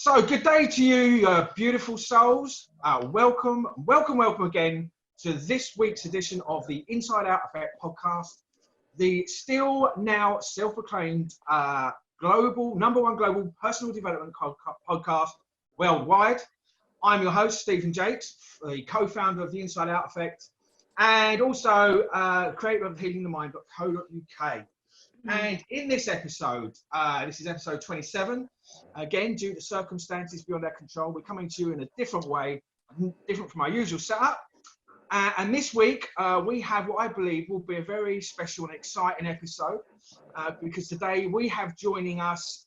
So good day to you, beautiful souls. Welcome again to this week's edition of the Inside Out Effect podcast, the still now self-proclaimed #1 global personal development podcast worldwide. I'm your host, Stephen Jakes, the co-founder of the Inside Out Effect, and also creator of healingthemind.co.uk. And in this episode, this is episode 27, again, due to circumstances beyond our control, we're coming to you in a different way, different from our usual setup. And this week, we have what I believe will be a very special and exciting episode, because today we have joining us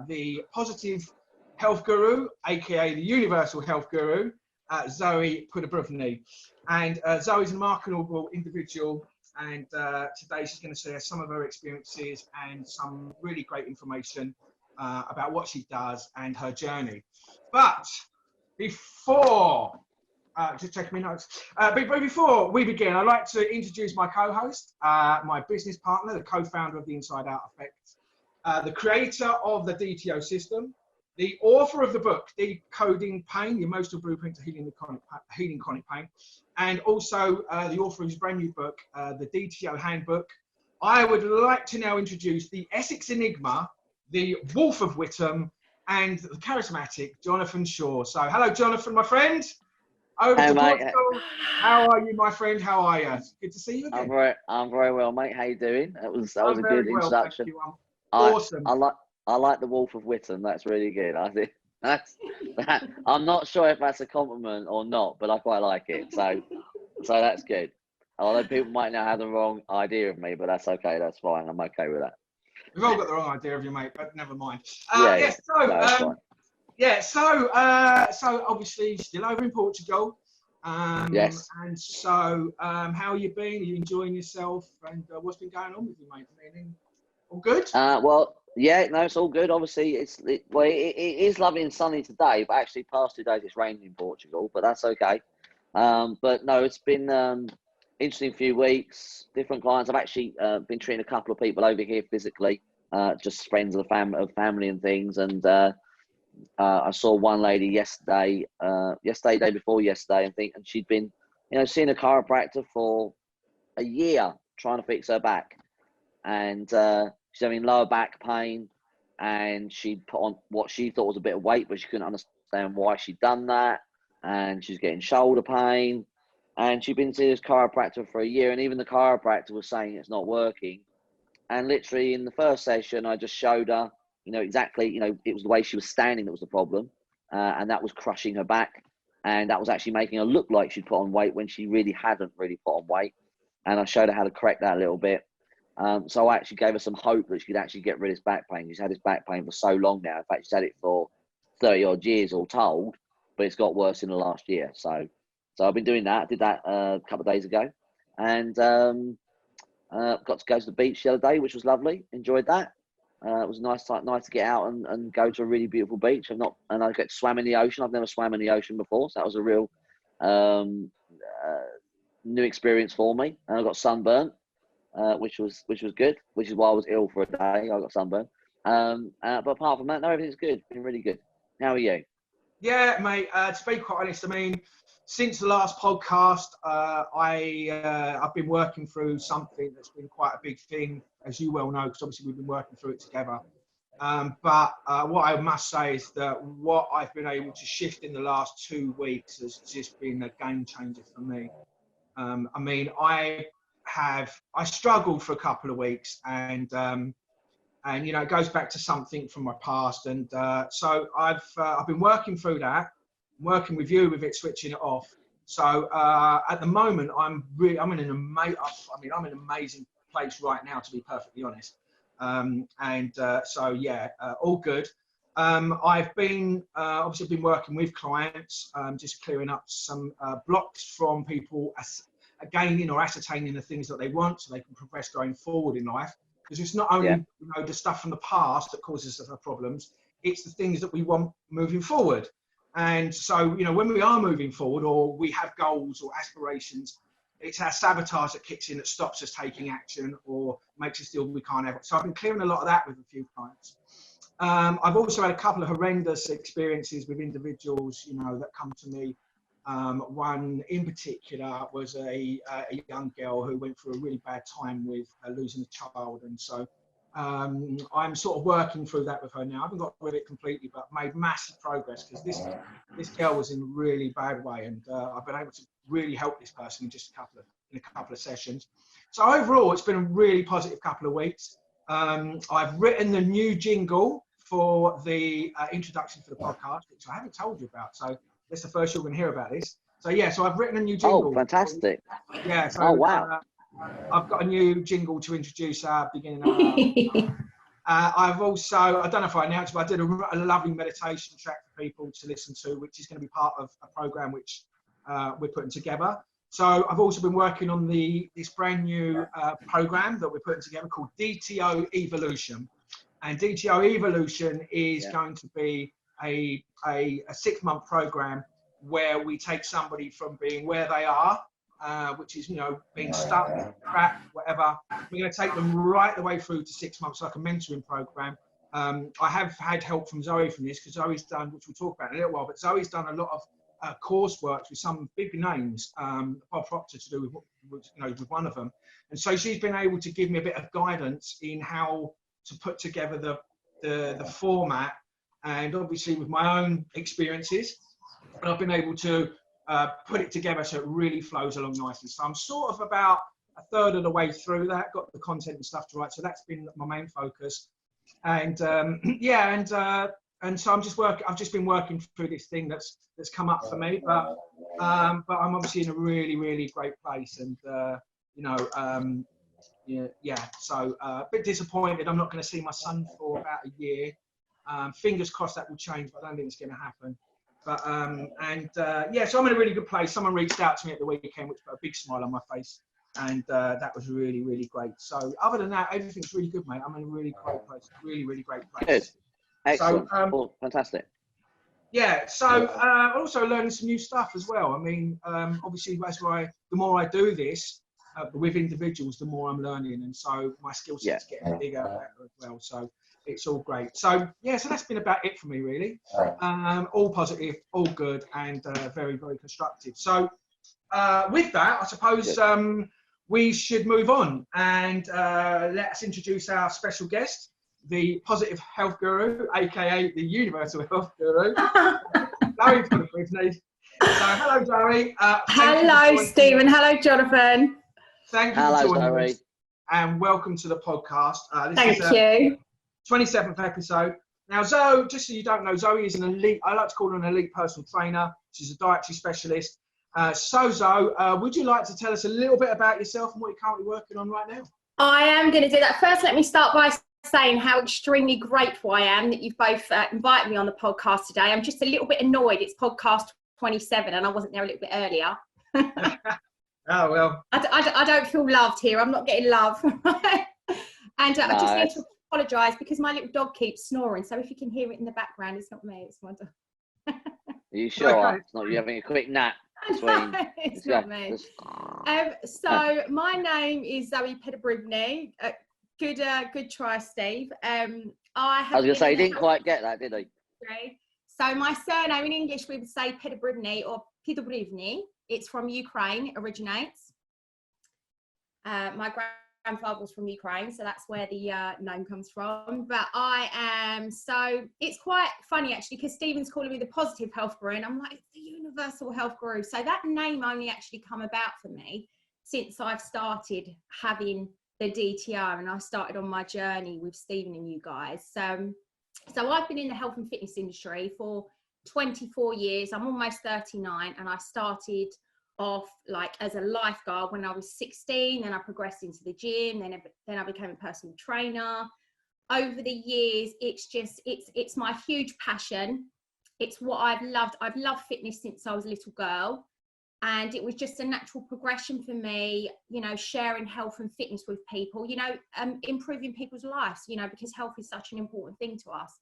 the positive health guru, aka the universal health guru, Zoe Peddubriwny. And Zoe's a remarkable individual. And today she's going to share some of her experiences and some really great information about what she does and her journey. But before, just checking my notes, before we begin, I'd like to introduce my co-host, my business partner, the co-founder of the Inside Out Effect, the creator of the DTO system, the author of the book, Decoding Pain, the Emotional Blueprint to Healing Chronic Pain, and also the author of his brand new book, the DTO Handbook. I would like to now introduce the Essex Enigma, the Wolf of Witham, and the charismatic Jonathan Shaw. So, hello, Jonathan, my friend. Over to Portugal. How are you, my friend? How are you? Good to see you again. I'm very well, mate. How you doing? That was a good introduction. Awesome. I like the Wolf of Witham. That's really good. I think I'm not sure if that's a compliment or not, but I quite like it. So that's good. Although people might now have the wrong idea of me, but that's okay. That's fine. I'm okay with that. We've all got the wrong idea of you, mate, but never mind. So obviously still over in Portugal. Yes. And so, how you been? Are you enjoying yourself? And what's been going on with you, mate? All good? Well, yeah, no, it's all good. Obviously, it is lovely and sunny today, but actually past 2 days it's rained in Portugal, but that's okay. But no, it's been interesting few weeks, different clients. I've actually been treating a couple of people over here physically, just friends of the family and things. And I saw one lady yesterday, day before yesterday, and she'd been, seeing a chiropractor for a year trying to fix her back. And she's having lower back pain, and she'd put on what she thought was a bit of weight, but she couldn't understand why she'd done that. And she's getting shoulder pain, and she'd been seeing this chiropractor for a year, and even the chiropractor was saying it's not working. And literally in the first session, I just showed her, exactly, it was the way she was standing that was the problem, and that was crushing her back, and that was actually making her look like she'd put on weight when she really hadn't really put on weight. And I showed her how to correct that a little bit. So I actually gave her some hope that she could actually get rid of this back pain. She's had this back pain for so long now. In fact, she's had it for 30 odd years all told, but it's got worse in the last year. So I've been doing that. I did that a couple of days ago, and got to go to the beach the other day, which was lovely. Enjoyed that. It was nice to get out and go to a really beautiful beach. And I get to swam in the ocean. I've never swam in the ocean before, so that was a real new experience for me. And I got sunburnt. Which was good, which is why I was ill for a day. I got sunburned. But apart from that, no, everything's good. Been really good. How are you? Yeah, mate. To be quite honest, I mean, since the last podcast, I've been working through something that's been quite a big thing, as you well know, because obviously we've been working through it together. But what I must say is that what I've been able to shift in the last 2 weeks has just been a game changer for me. I mean, I struggled for a couple of weeks, and it goes back to something from my past, and so I've been working through that, working with you with it, switching it off. So at the moment, I'm in an amazing place right now, to be perfectly honest. All good. I've been obviously been working with clients, just clearing up some blocks from people gaining or ascertaining the things that they want so they can progress going forward in life. Because it's not only the stuff from the past that causes us problems, it's the things that we want moving forward. And so, when we are moving forward or we have goals or aspirations, it's our sabotage that kicks in that stops us taking action or makes us feel we can't have it. So I've been clearing a lot of that with a few clients. I've also had a couple of horrendous experiences with individuals, you know, that come to me. One in particular was a young girl who went through a really bad time with losing a child, and so I'm sort of working through that with her now. I haven't got rid of it completely, but made massive progress, because this girl was in a really bad way, and I've been able to really help this person in just a couple of sessions. So overall, it's been a really positive couple of weeks. I've written the new jingle for the introduction for the podcast, which I haven't told you about. So that's the first you're going to hear about this. So yeah, so I've written a new jingle. Oh, fantastic! Yeah. So, oh, wow! I've got a new jingle to introduce our beginning of I've also, I don't know if I announced, but I did a lovely meditation track for people to listen to, which is going to be part of a program which we're putting together. So I've also been working on this brand new program that we're putting together called DTO Evolution. And DTO Evolution is going to be a 6-month program where we take somebody from being where they are, which is, you know, being stuck, trapped, whatever. We're going to take them right the way through to 6 months, like a mentoring program. I have had help from Zoe from this, because Zoe's done, which we'll talk about in a little while, but Zoe's done a lot of coursework with some big names, Bob Proctor to do with one of them. And so she's been able to give me a bit of guidance in how to put together the format, and obviously with my own experiences, and I've been able to put it together so it really flows along nicely. So I'm sort of about a third of the way through that, got the content and stuff to write. So that's been my main focus. And and so I've just been working through this thing that's come up for me, but I'm obviously in a really, really great place. And so a bit disappointed. I'm not going to see my son for about a year. Fingers crossed that will change, but I don't think it's going to happen. But so I'm in a really good place. Someone reached out to me at the weekend, which put a big smile on my face, and that was really, really great. So other than that, everything's really good, mate. I'm in a really great place. Really, really great place. Good. Excellent. So, fantastic. Yeah. So also learning some new stuff as well. I mean, obviously, the more I do this with individuals, the more I'm learning, and so my skill set's getting bigger and better as well. So it's all great. So yeah, so that's been about it for me, really. All positive, all good, and very, very constructive. So with that, I suppose we should move on and let us introduce our special guest, the positive health guru, aka the universal health guru, Zoe Peddubriwny. So hello, Zoe. Hello, Stephen. Hello, Jonathan. Thank you for joining us, and welcome to the podcast. Thank you. 27th episode. Now, Zoe, just so you don't know, Zoe is an elite, I like to call her an elite personal trainer. She's a dietary specialist. Zoe, would you like to tell us a little bit about yourself and what you're currently working on right now? I am going to do that. First, let me start by saying how extremely grateful I am that you've both invited me on the podcast today. I'm just a little bit annoyed. It's podcast 27 and I wasn't there a little bit earlier. Oh, well. I don't feel loved here. I'm not getting love. And I just need to apologise because my little dog keeps snoring. So if you can hear it in the background, it's not me, it's my dog. Are you sure? It's not you having a quick nap between? No, it's not me. So my name is Zoe Peddubriwny. Good try, Steve. I was going to say, he didn't quite get that, did he? So my surname in English, we would say Peddubriwny or Peddubriwny. It's from Ukraine, it originates. My grandfather was from Ukraine, so that's where the name comes from. But so it's quite funny actually, because Stephen's calling me the positive health guru, and I'm like, it's the universal health guru. So that name only actually come about for me since I've started having the DTR, and I started on my journey with Stephen and you guys. So I've been in the health and fitness industry for 24 years. I'm almost 39, and I started off like as a lifeguard when I was 16, then I progressed into the gym, then I became a personal trainer. Over the years, it's my huge passion. It's what I've loved. I've loved fitness since I was a little girl, and it was just a natural progression for me, you know, sharing health and fitness with people, you know, improving people's lives, you know, because health is such an important thing to us.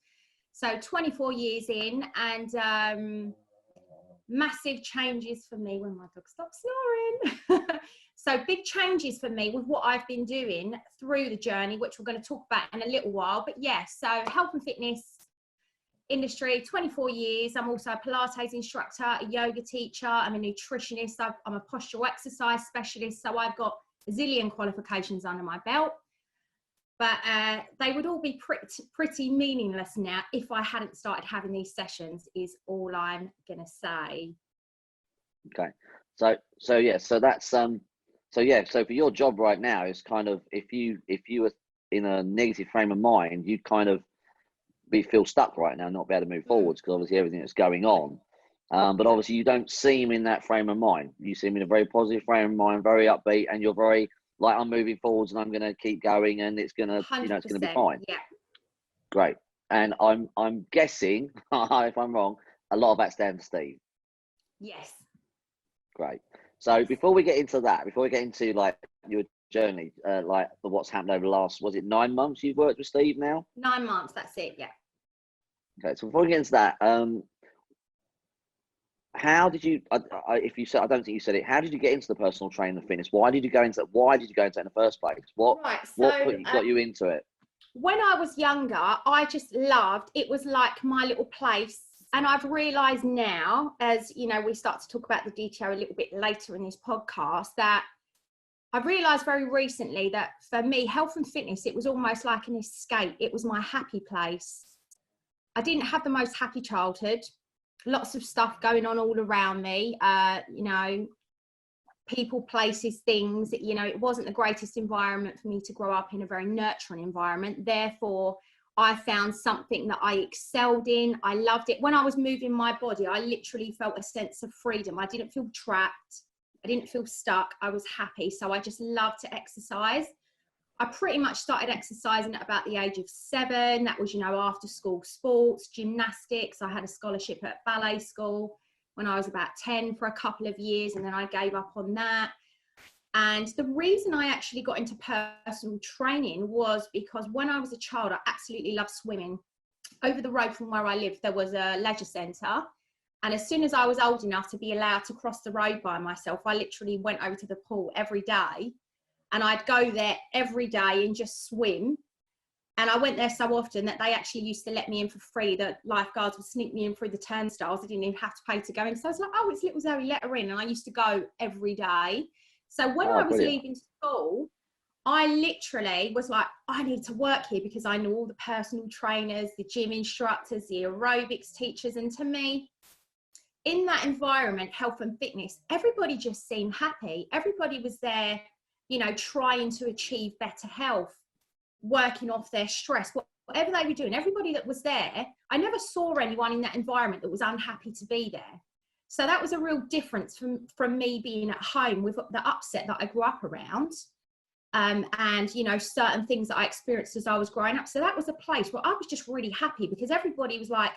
So 24 years in, and massive changes for me when my dog stops snoring. So big changes for me with what I've been doing through the journey, which we're going to talk about in a little while. But yes, so health and fitness industry, 24 years. I'm also a Pilates instructor, a yoga teacher. I'm a nutritionist. I'm a postural exercise specialist. So I've got a zillion qualifications under my belt. But they would all be pretty meaningless now if I hadn't started having these sessions, is all I'm going to say. Okay. So yeah, so that's, so yeah, so for your job right now is kind of, if you were in a negative frame of mind, you'd kind of feel stuck right now, not be able to move forwards, because obviously everything that's going on. But obviously you don't seem in that frame of mind. You seem in a very positive frame of mind, very upbeat, and you're very like, I'm moving forwards and I'm going to keep going and it's going to, you know, it's going to be fine. Yeah. Great. And I'm guessing, if I'm wrong, a lot of that's down to Steve. Yes. Great. So before we get into that, before we get into like your journey, like what's happened over the last, was it 9 months you've worked with Steve now? 9 months, that's it, yeah. Okay, so before we get into that, how did you, if you said, I don't think you said it, how did you get into the personal training and fitness? Why did you go into it in the first place? What got you into it? When I was younger, I just loved, it was like my little place. And I've realised now, as you know, we start to talk about the detail a little bit later in this podcast, that I've realised very recently that for me, health and fitness, it was almost like an escape. It was my happy place. I didn't have the most happy childhood. Lots of stuff going on all around me, you know, people, places, things, you know, it wasn't the greatest environment for me to grow up in, a very nurturing environment. Therefore, I found something that I excelled in. I loved it. When I was moving my body, I literally felt a sense of freedom. I didn't feel trapped. I didn't feel stuck. I was happy. So I just loved to exercise. I pretty much started exercising at about the age of 7. That was, you know, after school sports, gymnastics. I had a scholarship at ballet school when I was about 10 for a couple of years, and then I gave up on that. And the reason I actually got into personal training was because when I was a child, I absolutely loved swimming. Over the road from where I lived, there was a leisure centre. And as soon as I was old enough to be allowed to cross the road by myself, I literally went over to the pool every day. And I'd go there every day and just swim. And I went there so often that they actually used to let me in for free. The lifeguards would sneak me in through the turnstiles. I didn't even have to pay to go in. So I was like, oh, it's little Zoe, let her in. And I used to go every day. So when I was leaving school, I literally was like, I need to work here, because I knew all the personal trainers, the gym instructors, the aerobics teachers. And to me, in that environment, health and fitness, everybody just seemed happy. Everybody was there, you know, trying to achieve better health, working off their stress, whatever they were doing. Everybody that was there, I never saw anyone in that environment that was unhappy to be there. So that was a real difference from me being at home with the upset that I grew up around, and, you know, certain things that I experienced as I was growing up. So that was a place where I was just really happy, because everybody was like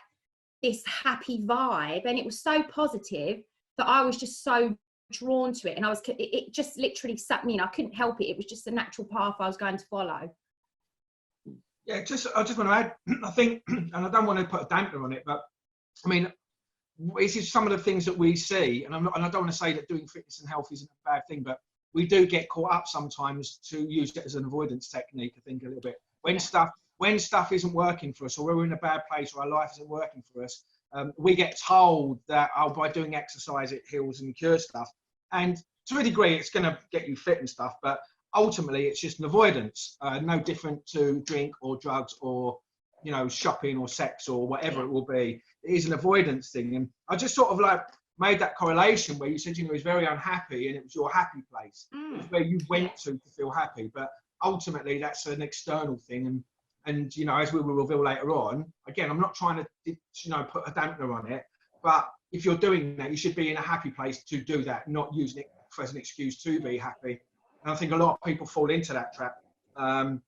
this happy vibe, and it was so positive that I was just so drawn to it. And it just literally sucked me in. I couldn't help it. It was just a natural path I was going to follow. Yeah, I just want to add, I think, and I don't want to put a damper on it, but I mean, this is some of the things that we see, and I don't want to say that doing fitness and health isn't a bad thing, but we do get caught up sometimes to use it as an avoidance technique, I think, a little bit. When stuff isn't working for us, or we're in a bad place, or our life isn't working for us, we get told that, oh, by doing exercise it heals and cures stuff. And to a degree, it's going to get you fit and stuff, but ultimately it's just an avoidance, no different to drink or drugs or, you know, shopping or sex or whatever it will be. It is an avoidance thing. And I just sort of like made that correlation where you said, you know, he was very unhappy and it was your happy place. It was where you went to feel happy. But ultimately that's an external thing. And you know, as we will reveal later on, again, I'm not trying to, you know, put a dampener on it, but if you're doing that, you should be in a happy place to do that, not using it as an excuse to be happy. And I think a lot of people fall into that trap. I mean,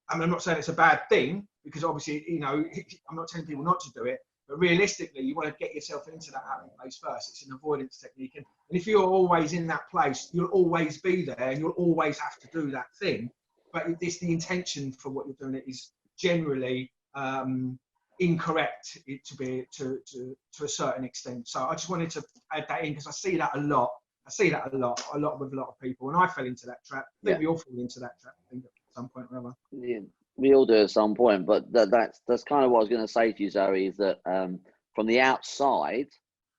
I'm not saying it's a bad thing, because obviously, you know, I'm not telling people not to do it, but realistically, you want to get yourself into that happy place first. It's an avoidance technique. And if you're always in that place, you'll always be there and you'll always have to do that thing. But it's the intention for what you're doing is generally incorrect it to be to a certain extent. So I just wanted to add that in because I see that a lot. A lot with a lot of people, and I fell into that trap. I think we all fall into that trap. I think at some point or other. Yeah, we all do at some point, but that's kind of what I was going to say to you, Zoe, is that from the outside,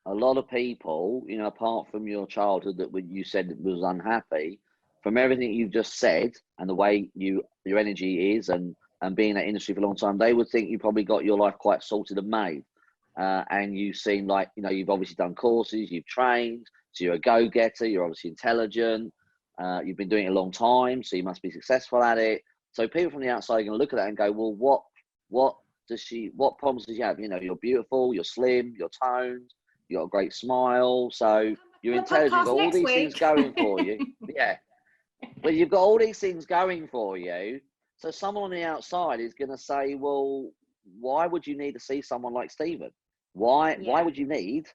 a lot of people, you know, apart from your childhood that you said was unhappy, from everything you've just said and the way your energy is and being in that industry for a long time, they would think you probably got your life quite sorted and made. And you seem like, you know, you've obviously done courses, you've trained, so you're a go-getter, you're obviously intelligent, you've been doing it a long time, so you must be successful at it. So people from the outside are going to look at that and go, well, what problems does she have? You know, you're beautiful, you're slim, you're toned, you've got a great smile, so you're intelligent, you've got all these things going for you. Yeah. But you've got all these things going for you. So someone on the outside is going to say, well, why would you need to see someone like Stephen? Why would you need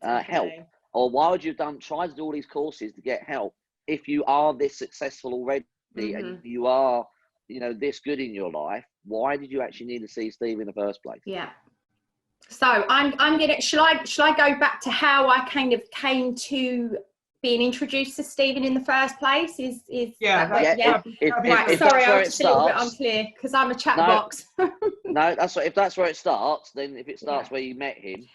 help? Or why would you try to do all these courses to get help if you are this successful already and you are, you know, this good in your life? Why did you actually need to see Steve in the first place? Yeah. So I'm gonna. Shall I go back to how I kind of came to being introduced to Stephen in the first place? Right. Sorry, I was just a little bit unclear because I'm a chat box. No, that's right. If that's where it starts, then if it starts where you met him.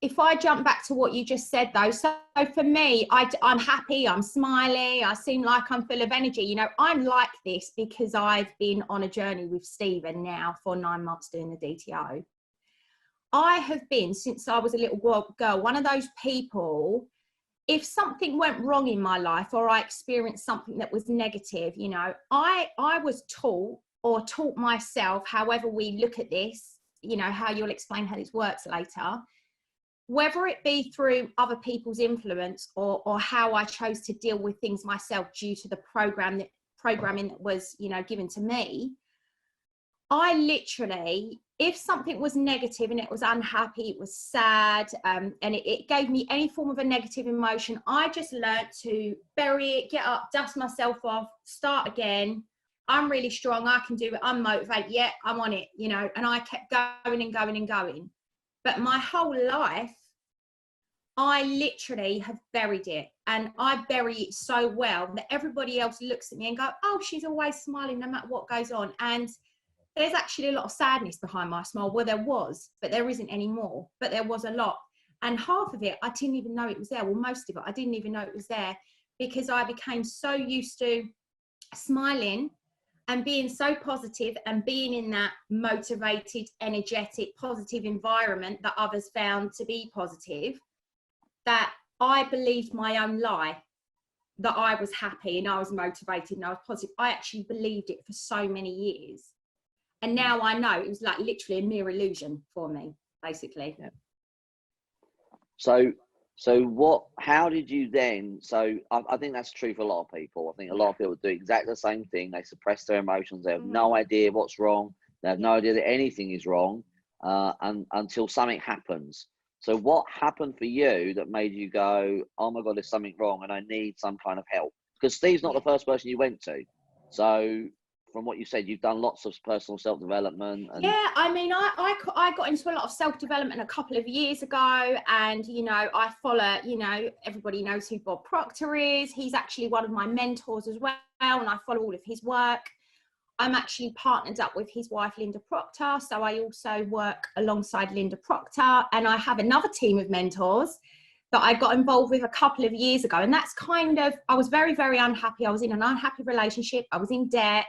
If I jump back to what you just said though, so for me, I'm happy, I'm smiling, I seem like I'm full of energy. You know, I'm like this because I've been on a journey with Stephen now for 9 months doing the DTO. I have been, since I was a little girl, one of those people, if something went wrong in my life or I experienced something that was negative, you know, I was taught myself, however we look at this, you know, how you'll explain how this works later, whether it be through other people's influence or how I chose to deal with things myself due to the programming that was, you know, given to me. I literally, if something was negative and it was unhappy, it was sad, and it gave me any form of a negative emotion, I just learnt to bury it, get up, dust myself off, start again. I'm really strong, I can do it, I'm motivated, yeah, I'm on it, you know, and I kept going and going and going. But my whole life, I literally have buried it, and I bury it so well that everybody else looks at me and go, oh, she's always smiling no matter what goes on. And there's actually a lot of sadness behind my smile. Well, there was, but there isn't anymore, but there was a lot. And half of it, I didn't even know it was there. Well, most of it, I didn't even know it was there because I became so used to smiling and being so positive and being in that motivated, energetic, positive environment that others found to be positive, that I believed my own lie, that I was happy and I was motivated and I was positive. I actually believed it for so many years. And now I know it was like literally a mere illusion for me, basically. Yeah. So how did you then, so I think that's true for a lot of people. I think a lot of people do exactly the same thing. They suppress their emotions. They have no idea what's wrong. They have no idea that anything is wrong until something happens. So what happened for you that made you go, oh my God, there's something wrong and I need some kind of help? Because Steve's not the first person you went to. So from what you said, you've done lots of personal self-development. Yeah, I mean, I got into a lot of self-development a couple of years ago, and, you know, I follow, you know, everybody knows who Bob Proctor is. He's actually one of my mentors as well, and I follow all of his work. I'm actually partnered up with his wife, Linda Proctor, so I also work alongside Linda Proctor, and I have another team of mentors that I got involved with a couple of years ago, and that's kind of, I was very, very unhappy. I was in an unhappy relationship. I was in debt.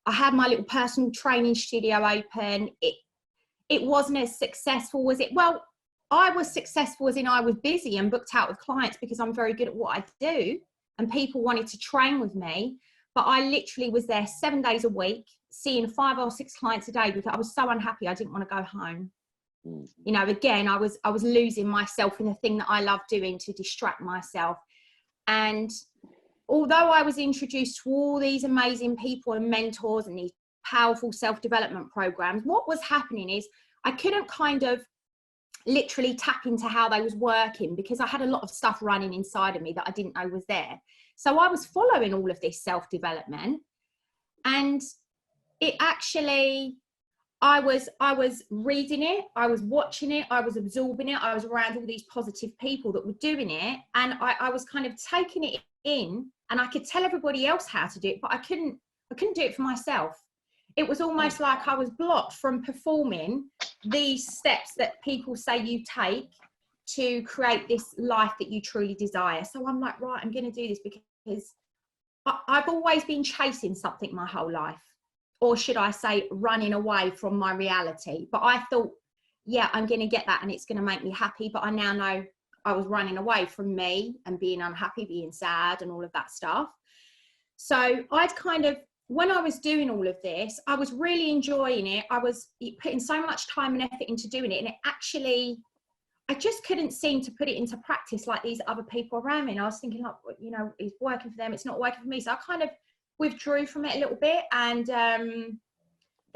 I had my little personal training studio open. It wasn't as successful, was it? Well, I was successful as in I was busy and booked out with clients because I'm very good at what I do and people wanted to train with me. But I literally was there 7 days a week, seeing 5 or 6 clients a day because I was so unhappy I didn't want to go home. You know, again, I was losing myself in the thing that I love doing to distract myself. And although I was introduced to all these amazing people and mentors and these powerful self-development programs, what was happening is I couldn't kind of literally tap into how they was working because I had a lot of stuff running inside of me that I didn't know was there. So I was following all of this self-development, and it actually, I was reading it, I was watching it, I was absorbing it, I was around all these positive people that were doing it, and I was kind of taking it in, and I could tell everybody else how to do it, but I couldn't do it for myself. It was almost like I was blocked from performing these steps that people say you take to create this life that you truly desire. So I'm like, right, I'm going to do this because I've always been chasing something my whole life, or should I say running away from my reality. But I thought, yeah, I'm going to get that and it's going to make me happy. But I now know I was running away from me and being unhappy, being sad and all of that stuff. So I'd kind of, when I was doing all of this, I was really enjoying it. I was putting so much time and effort into doing it. And it actually, I just couldn't seem to put it into practice like these other people around me. And I was thinking, like, you know, it's working for them, it's not working for me. So I kind of withdrew from it a little bit. And then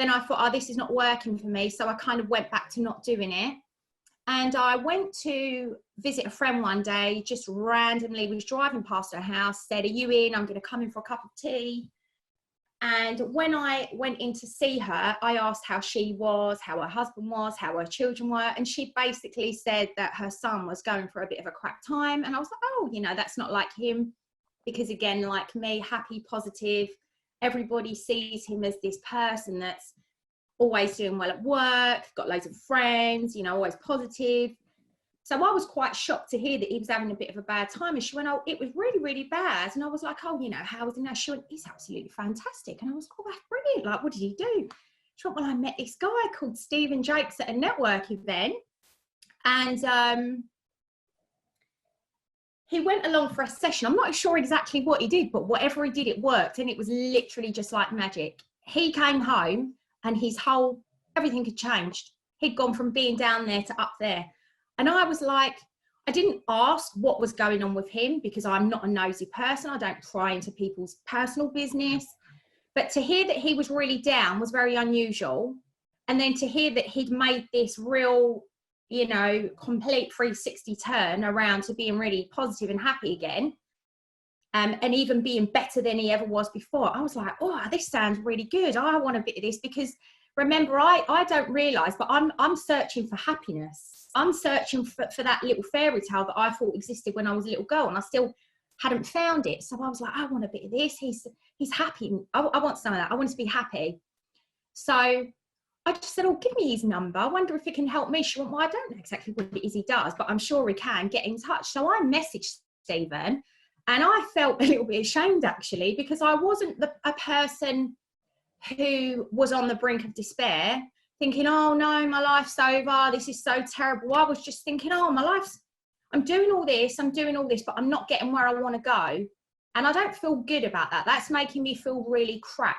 I thought, oh, this is not working for me. So I kind of went back to not doing it. And I went to visit a friend one day, just randomly, was driving past her house, said, are you in? I'm going to come in for a cup of tea. And when I went in to see her, I asked how she was, how her husband was, how her children were. And she basically said that her son was going for a bit of a crap time. And I was like, oh, you know, that's not like him. Because again, like me, happy, positive, everybody sees him as this person that's always doing well at work, got loads of friends, you know, always positive. So I was quite shocked to hear that he was having a bit of a bad time. And she went, oh, it was really, really bad. And I was like, oh, you know, how was it now? She went, he's absolutely fantastic. And I was like, oh, that's brilliant. Like, what did he do? She went, well, I met this guy called Stephen Jakes at a network event. And he went along for a session. I'm not sure exactly what he did, but whatever he did, it worked. And it was literally just like magic. He came home and everything had changed. He'd gone from being down there to up there. And I was like, I didn't ask what was going on with him because I'm not a nosy person. I don't pry into people's personal business. But to hear that he was really down was very unusual. And then to hear that he'd made this real, you know, complete 360 turn around to being really positive and happy again, and even being better than he ever was before, I was like, oh, this sounds really good. I want a bit of this because remember, I don't realise, but I'm searching for happiness. I'm searching for that little fairy tale that I thought existed when I was a little girl, and I still hadn't found it. So I was like, I want a bit of this. He's happy. I want some of that. I want to be happy. So I just said, oh, give me his number. I wonder if it can help me. She went, well, I don't know exactly what it is he does, but I'm sure he can. Get in touch. So I messaged Stephen, and I felt a little bit ashamed, actually, because I wasn't a person who was on the brink of despair, thinking, oh no, my life's over, this is so terrible. I was just thinking, oh, I'm doing all this, but I'm not getting where I want to go. And I don't feel good about that. That's making me feel really crap.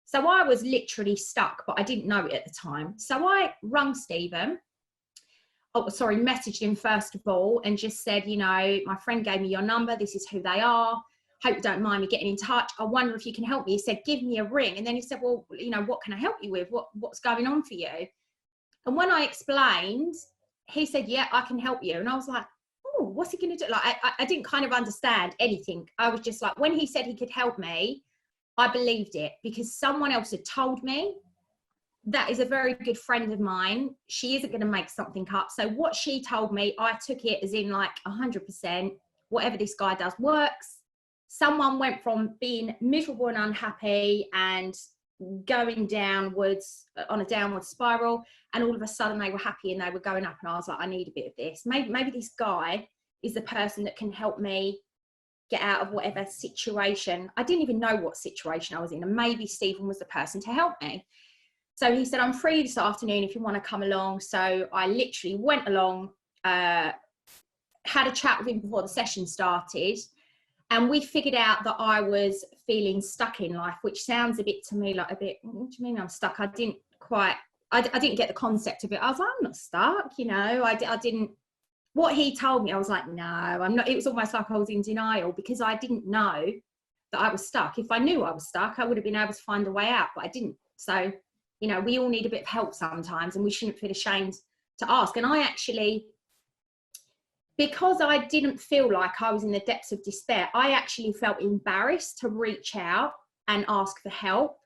So I was literally stuck, but I didn't know it at the time. So I rung Stephen, messaged him first of all, and just said, you know, my friend gave me your number, this is who they are. Hope you don't mind me getting in touch. I wonder if you can help me. He said, give me a ring. And then he said, well, you know, what can I help you with? What's going on for you? And when I explained, he said, yeah, I can help you. And I was like, oh, what's he going to do? Like, I didn't kind of understand anything. I was just like, when he said he could help me, I believed it because someone else had told me. That is a very good friend of mine. She isn't going to make something up. So what she told me, I took it as in like 100%. Whatever this guy does works. Someone went from being miserable and unhappy and going downwards on a downward spiral, and all of a sudden they were happy and they were going up, and I was like, I need a bit of this. Maybe this guy is the person that can help me get out of whatever situation. I didn't even know what situation I was in, and maybe Stephen was the person to help me. So he said, I'm free this afternoon if you want to come along. So I literally went along, had a chat with him before the session started. And we figured out that I was feeling stuck in life, which sounds a bit to me like what do you mean I'm stuck? I didn't get the concept of it. I was like, I'm not stuck, you know, I didn't, what he told me, I was like, no, I'm not. It was almost like I was in denial because I didn't know that I was stuck. If I knew I was stuck, I would have been able to find a way out, but I didn't. So, you know, we all need a bit of help sometimes, and we shouldn't feel ashamed to ask. And I actually, because I didn't feel like I was in the depths of despair, I actually felt embarrassed to reach out and ask for help,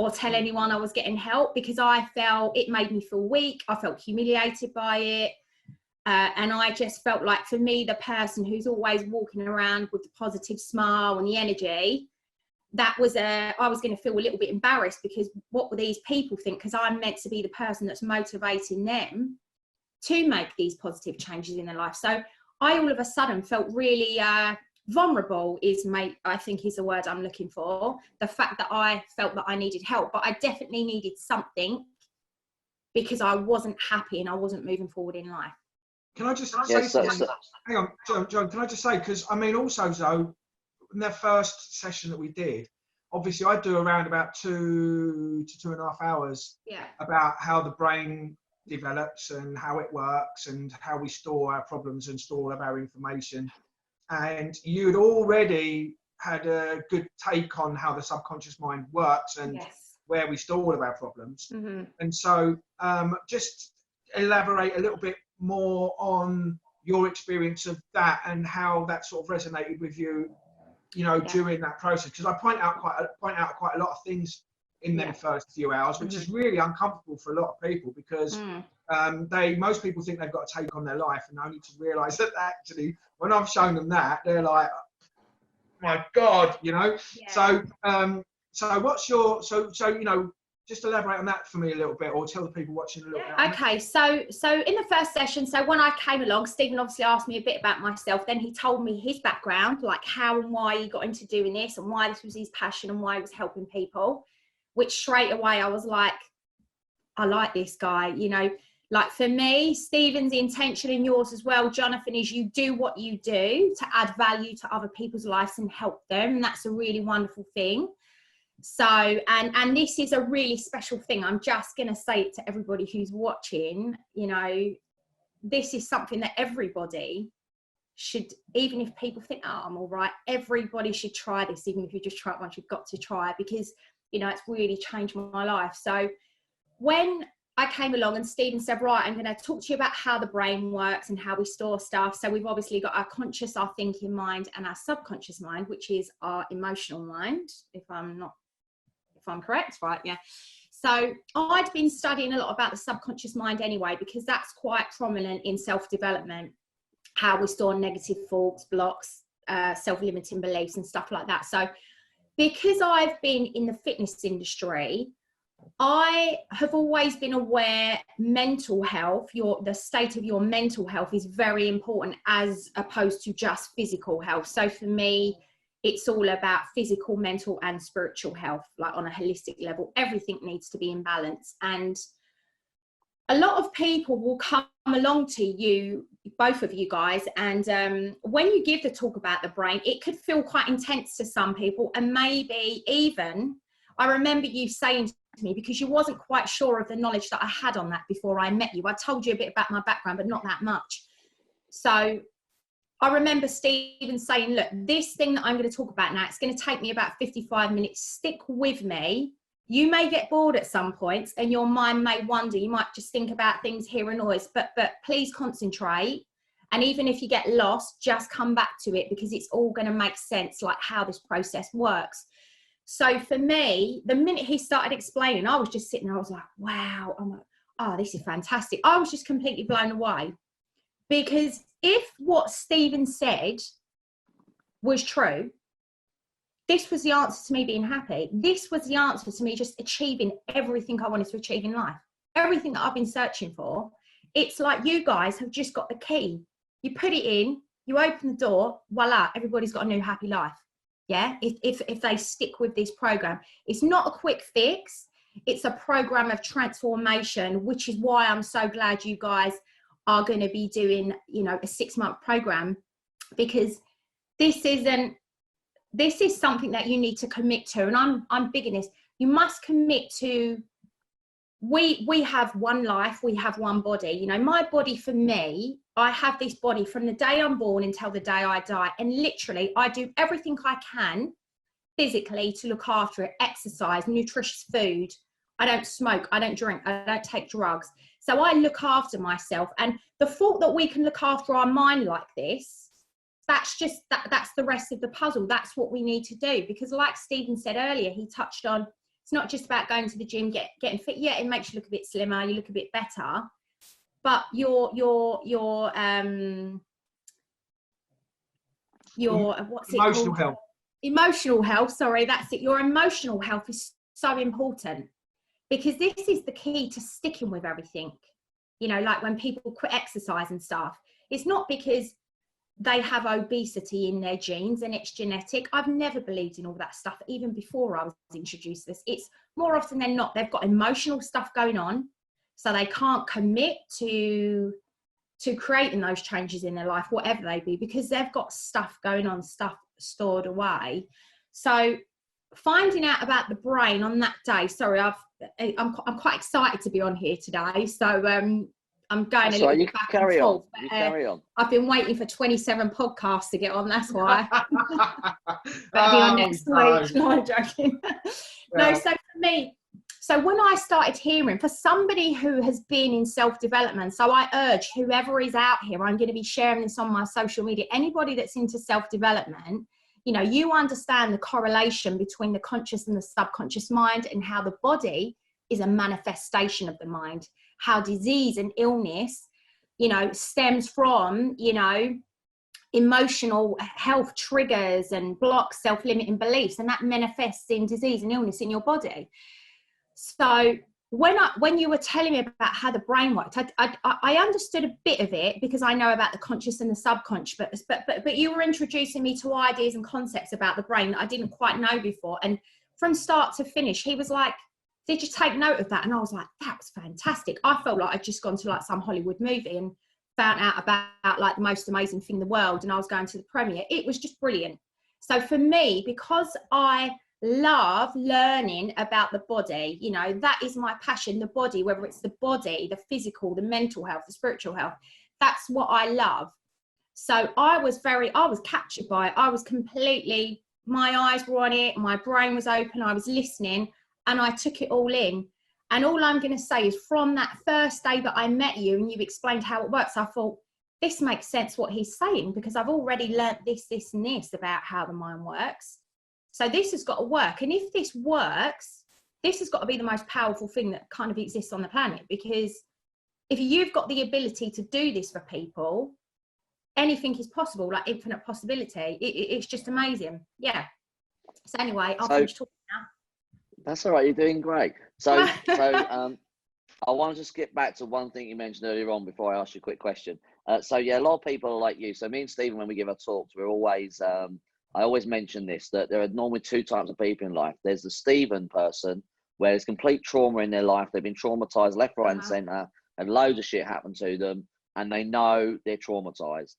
or tell anyone I was getting help, because I felt it made me feel weak. I felt humiliated by it. And I just felt like, for me, the person who's always walking around with the positive smile and the energy, I was going to feel a little bit embarrassed, because what will these people think? Because I'm meant to be the person that's motivating them to make these positive changes in their life. So I all of a sudden felt really vulnerable, I think is the word I'm looking for. The fact that I felt that I needed help, but I definitely needed something, because I wasn't happy and I wasn't moving forward in life. Can I just say something? Hang on, John, can I just say, because I mean, also, Zoe, in the first session that we did, obviously I do around about 2 to 2.5 hours about how the brain develops and how it works and how we store our problems and store all of our information. And you'd already had a good take on how the subconscious mind works and where we store all of our problems. And so just elaborate a little bit more on your experience of that and how that sort of resonated with you, during that process. Because I point out quite a lot of things in them first few hours, which is really uncomfortable for a lot of people, because most people think they've got a take on their life, and only to realise that actually, when I've shown them that, they're like, my God, So what's your just elaborate on that for me a little bit, or tell the people watching a little bit. Okay, so in the first session, so when I came along, Stephen obviously asked me a bit about myself. Then he told me his background, like how and why he got into doing this, and why this was his passion, and why he was helping people, which straight away I was like, I like this guy. Like for me, Stephen's intention, and yours as well, Jonathan, is you do what you do to add value to other people's lives and help them, and that's a really wonderful thing. So, and this is a really special thing. I'm just going to say it to everybody who's watching, this is something that everybody should, even if people think, oh, I'm all right, everybody should try this. Even if you just try it once, you've got to try it, because, it's really changed my life. So when I came along and Stephen said, right, I'm going to talk to you about how the brain works and how we store stuff. So we've obviously got our conscious, our thinking mind, and our subconscious mind, which is our emotional mind, if I'm correct, right? Yeah. So I'd been studying a lot about the subconscious mind anyway, because that's quite prominent in self-development, how we store negative thoughts, blocks, self-limiting beliefs and stuff like that. So because I've been in the fitness industry, I have always been aware mental health, the state of your mental health is very important, as opposed to just physical health. So for me, it's all about physical, mental and spiritual health, like on a holistic level. Everything needs to be in balance. And a lot of people will come along to you, both of you guys, and when you give the talk about the brain, it could feel quite intense to some people. And maybe even, I remember you saying to me, because you wasn't quite sure of the knowledge that I had on that before I met you, I told you a bit about my background, but not that much. So I remember Stephen saying, look, this thing that I'm going to talk about now, it's going to take me about 55 minutes. Stick with me. You may get bored at some points and your mind may wander. You might just think about things, hear a noise, but please concentrate. And even if you get lost, just come back to it, because it's all going to make sense, like how this process works. So for me, the minute he started explaining, I was just sitting there, I was like, wow. I'm like, oh, this is fantastic. I was just completely blown away, because if what Stephen said was true, this was the answer to me being happy. This was the answer to me just achieving everything I wanted to achieve in life. Everything that I've been searching for. It's like you guys have just got the key. You put it in, you open the door, voila, everybody's got a new happy life. Yeah, if they stick with this program. It's not a quick fix. It's a program of transformation, which is why I'm so glad you guys are going to be doing, a 6-month program, because this is something that you need to commit to. And I'm big in this. You must commit to, we have one life, we have one body. My body, for me, I have this body from the day I'm born until the day I die. And literally, I do everything I can physically to look after it, exercise, nutritious food. I don't smoke, I don't drink, I don't take drugs. So I look after myself. And the thought that we can look after our mind like this, that's the rest of the puzzle. That's what we need to do. Because like Stephen said earlier, he touched on It's not just about going to the gym, getting fit. Yeah, it makes you look a bit slimmer, you look a bit better, but your what's it Emotional called? health. Emotional health. Sorry, that's it. Your emotional health is so important, because this is the key to sticking with everything. You know, like when people quit exercise and stuff, it's not because they have obesity in their genes and it's genetic. I've never believed in all that stuff, even before I was introduced to this. It's more often than not, they've got emotional stuff going on, so they can't commit to creating those changes in their life, whatever they be, because they've got stuff going on, stuff stored away. So finding out about the brain on that day, sorry, I'm quite excited to be on here today. So I'm going a little bit back and forth. You carry on. I've been waiting for 27 podcasts to get on, that's why. Better be on next week. No, I'm joking. No, so for me, so when I started hearing, for somebody who has been in self-development, so I urge whoever is out here, I'm going to be sharing this on my social media, anybody that's into self-development, you know, you understand the correlation between the conscious and the subconscious mind, and how the body is a manifestation of the mind, how disease and illness, you know, stems from, you know, emotional health triggers and blocks, self-limiting beliefs, and that manifests in disease and illness in your body. So when you were telling me about how the brain worked, I understood a bit of it, because I know about the conscious and the subconscious, but you were introducing me to ideas and concepts about the brain that I didn't quite know before. And from start to finish, he was like, did you take note of that? And I was like, that was fantastic. I felt like I'd just gone to like some Hollywood movie and found out about like the most amazing thing in the world, and I was going to the premiere. It was just brilliant. So for me, because I love learning about the body, you know, that is my passion, the body, whether it's the body, the physical, the mental health, the spiritual health, that's what I love. So I was captured by it. I was completely, my eyes were on it, my brain was open, I was listening, and I took it all in. And all I'm going to say is, from that first day that I met you and you've explained how it works, I thought, this makes sense what he's saying, because I've already learnt this and this about how the mind works. So this has got to work. And if this works, this has got to be the most powerful thing that kind of exists on the planet, because if you've got the ability to do this for people, anything is possible, like infinite possibility. It's just amazing. Yeah. So anyway, I'll finish talking now. That's all right. You're doing great. So I want to just get back to one thing you mentioned earlier on before I ask you a quick question. So yeah, a lot of people are like you. So me and Stephen, when we give our talks, we're always, I always mention this, that there are normally two types of people in life. There's the Stephen person, where there's complete trauma in their life. They've been traumatized left, right, and center, and loads of shit happened to them, and they know they're traumatized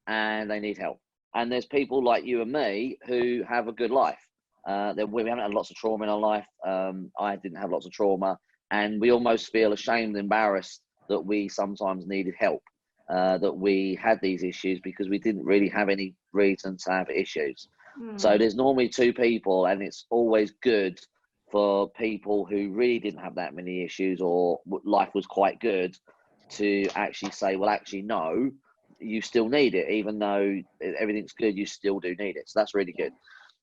and they need help. And there's people like you and me who have a good life. We haven't had lots of trauma in our life. I didn't have lots of trauma, and we almost feel ashamed and embarrassed that we sometimes needed help, that we had these issues, because we didn't really have any reason to have issues. So there's normally two people, and it's always good for people who really didn't have that many issues, or life was quite good, to actually say, well, actually, no, you still need it. Even though everything's good, you still do need it. So that's really good.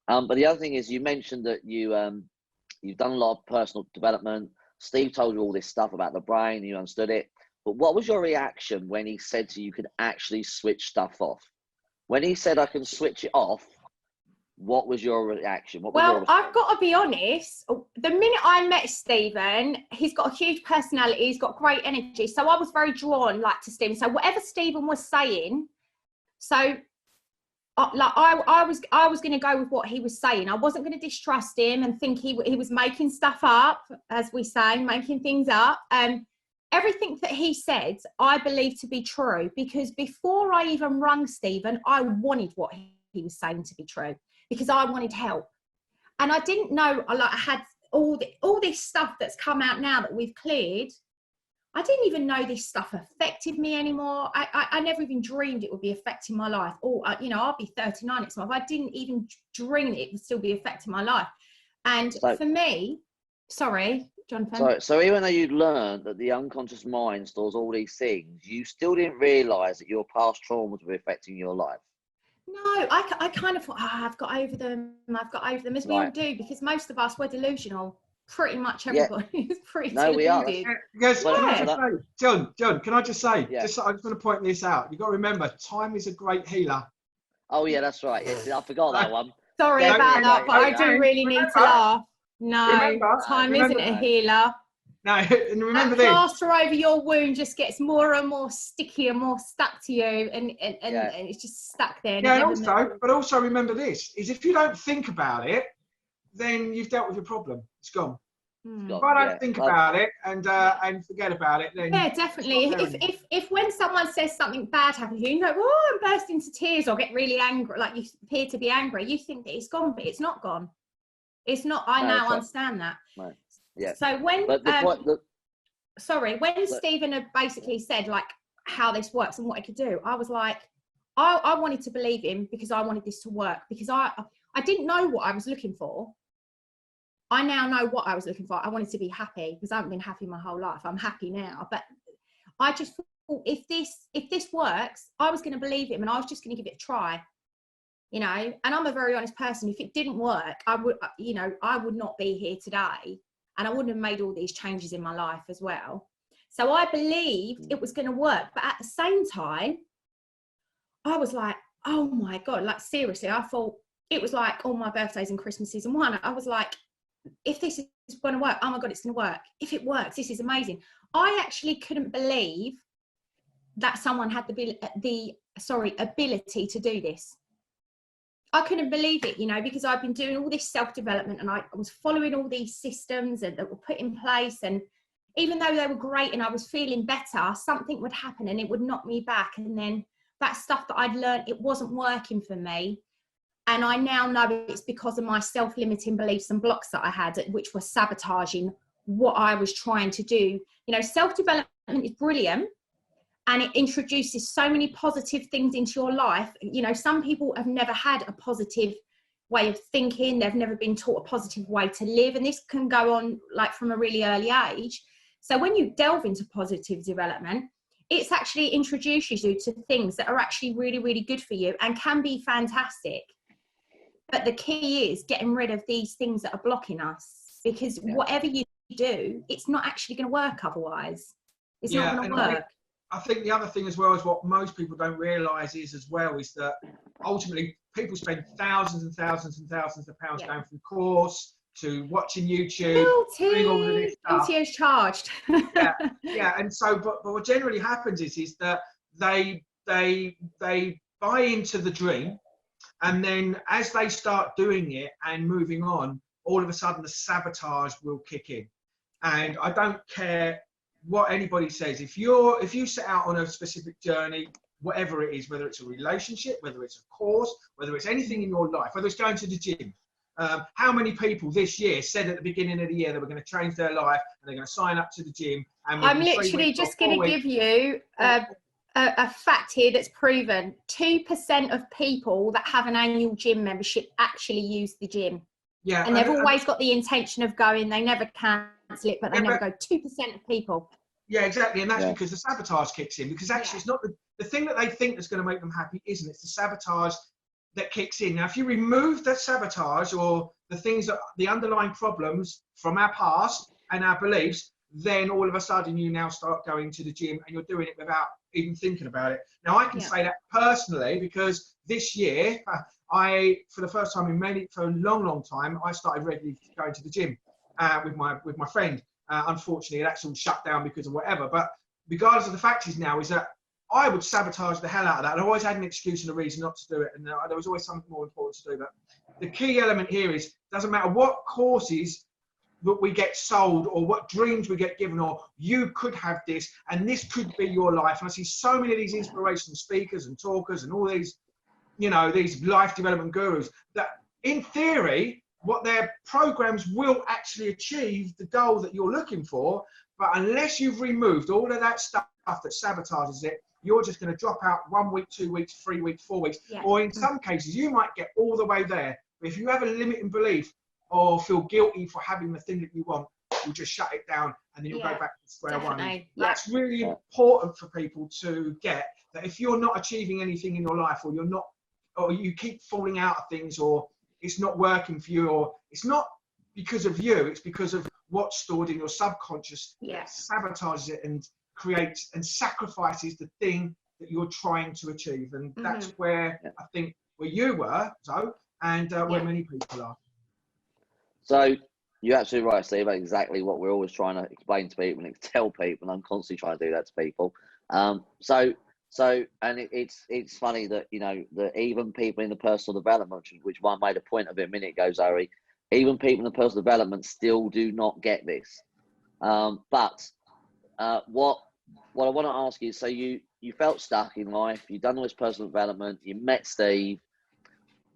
But the other thing is, you mentioned that you've done a lot of personal development. Steve told you all this stuff about the brain, you understood it. But what was your reaction when he said to you could actually switch stuff off? When he said, I can switch it off, what was your reaction? I've got to be honest. The minute I met Stephen, he's got a huge personality. He's got great energy. So I was very drawn to Stephen. So whatever Stephen was saying, I was going to go with what he was saying. I wasn't going to distrust him and think he was making stuff up, as we say, making things up. Everything that he said, I believe to be true, because before I even rung Stephen, I wanted what he was saying to be true, because I wanted help. And I didn't know, I had all this stuff that's come out now that we've cleared. I didn't even know this stuff affected me anymore. I never even dreamed it would be affecting my life. Or, I'll be 39 next month. I didn't even dream that it would still be affecting my life. And for me, sorry, Jonathan. So even though you'd learned that the unconscious mind stores all these things, you still didn't realise that your past traumas were affecting your life? No, I kind of thought, I've got over them, as we all do, because most of us were delusional. pretty much everybody is pretty No, we are. deluded. Yes, Well, can I Yeah. just say, John, can I just say, Yeah. I just want to point this out. You've got to remember, time is a great healer. Oh yeah, that's right. Yes, I forgot that one. Sorry Yeah, about yeah, that, yeah, but I yeah. do really need to laugh. No, Remember- time remember- isn't a healer. No, and remember That this. plaster over your wound just gets more and more sticky and more stuck to you, and it's just stuck there. And Yeah, it and never moves. but also remember this, is if you don't think about it, then you've dealt with your problem. It's gone. If I don't think about it and forget about it, then Yeah, definitely. If when someone says something bad happens to you, you go, oh, and burst into tears or get really angry, like you appear to be angry, you think that it's gone, but it's not gone. It's not. I now understand that. No. Yeah. So when when but- Stephen had basically said like how this works and what it could do, I was like, I wanted to believe him because I wanted this to work, because I didn't know what I was looking for. I now know what I was looking for. I wanted to be happy because I haven't been happy my whole life. I'm happy now, but I just thought if this works, I was going to believe him and I was just going to give it a try, you know. And I'm a very honest person. If it didn't work, I would not be here today, and I wouldn't have made all these changes in my life as well. So I believed it was going to work, but at the same time, I was like, oh my God, like seriously, I thought it was like all my birthdays and Christmases in one. I was like, if this is going to work, oh my God, it's going to work. If it works, this is amazing. I actually couldn't believe that someone had the ability to do this. I couldn't believe it, you know, because I've been doing all this self-development and I was following all these systems that were put in place, and even though they were great and I was feeling better, something would happen and it would knock me back, and then that stuff that I'd learned, it wasn't working for me. And I now know it's because of my self-limiting beliefs and blocks that I had, which were sabotaging what I was trying to do. You know, self-development is brilliant and it introduces so many positive things into your life. You know, some people have never had a positive way of thinking. They've never been taught a positive way to live. And this can go on like from a really early age. So when you delve into positive development, it's actually introduces you to things that are actually really, really good for you and can be fantastic. But the key is getting rid of these things that are blocking us, because whatever you do, it's not actually going to work otherwise. It's not going to work. I think the other thing as well is what most people don't realise is that ultimately people spend thousands and thousands and thousands of pounds going from course to watching YouTube, doing all of this stuff. Guilty as charged. And so, but what generally happens is that they buy into the dream. And then as they start doing it and moving on, all of a sudden the sabotage will kick in. And I don't care what anybody says. If you set out on a specific journey, whatever it is, whether it's a relationship, whether it's a course, whether it's anything in your life, whether it's going to the gym, how many people this year said at the beginning of the year they were going to change their life and they're going to sign up to the gym? And I'm literally just going to give you a fact here that's proven. 2% of people that have an annual gym membership actually use the gym. Yeah. And they've always got the intention of going. They never cancel it, but they never go. 2% of people. Yeah, exactly. And that's because the sabotage kicks in, because actually it's not the thing that they think that's going to make them happy isn't. It's the sabotage that kicks in. Now, if you remove that sabotage or the things that the underlying problems from our past and our beliefs, then all of a sudden you now start going to the gym and you're doing it without even thinking about it. Now, I can say that personally, because this year, for the first time for a long time, I started regularly going to the gym with my friend. Unfortunately, that's all shut down because of whatever. But regardless of the fact is that I would sabotage the hell out of that. And I always had an excuse and a reason not to do it. And there was always something more important to do. But the key element here is, doesn't matter what courses that we get sold or what dreams we get given, or you could have this and this could be your life. And I see so many of these inspirational speakers and talkers and all these, these life development gurus that in theory, what their programs will actually achieve the goal that you're looking for. But unless you've removed all of that stuff that sabotages it, you're just going to drop out 1 week, 2 weeks, 3 weeks, 4 weeks. Or in some cases, you might get all the way there. But if you have a limiting belief or feel guilty for having the thing that you want, you'll just shut it down and then you'll go back to square one. That's really important for people to get, that if you're not achieving anything in your life, or you keep falling out of things, or it's not working for you, or it's not because of you, it's because of what's stored in your subconscious sabotages it and creates and sacrifices the thing that you're trying to achieve. And that's where I think where you were, Zoe, and where many people are. So you're absolutely right, Steve. Exactly what we're always trying to explain to people and tell people, and I'm constantly trying to do that to people. It's funny that, you know, that even people in the personal development, which I made a point of it a minute ago, Zoe, even people in the personal development still do not get this. But what I want to ask you, so you felt stuck in life, you've done all this personal development, you met Steve,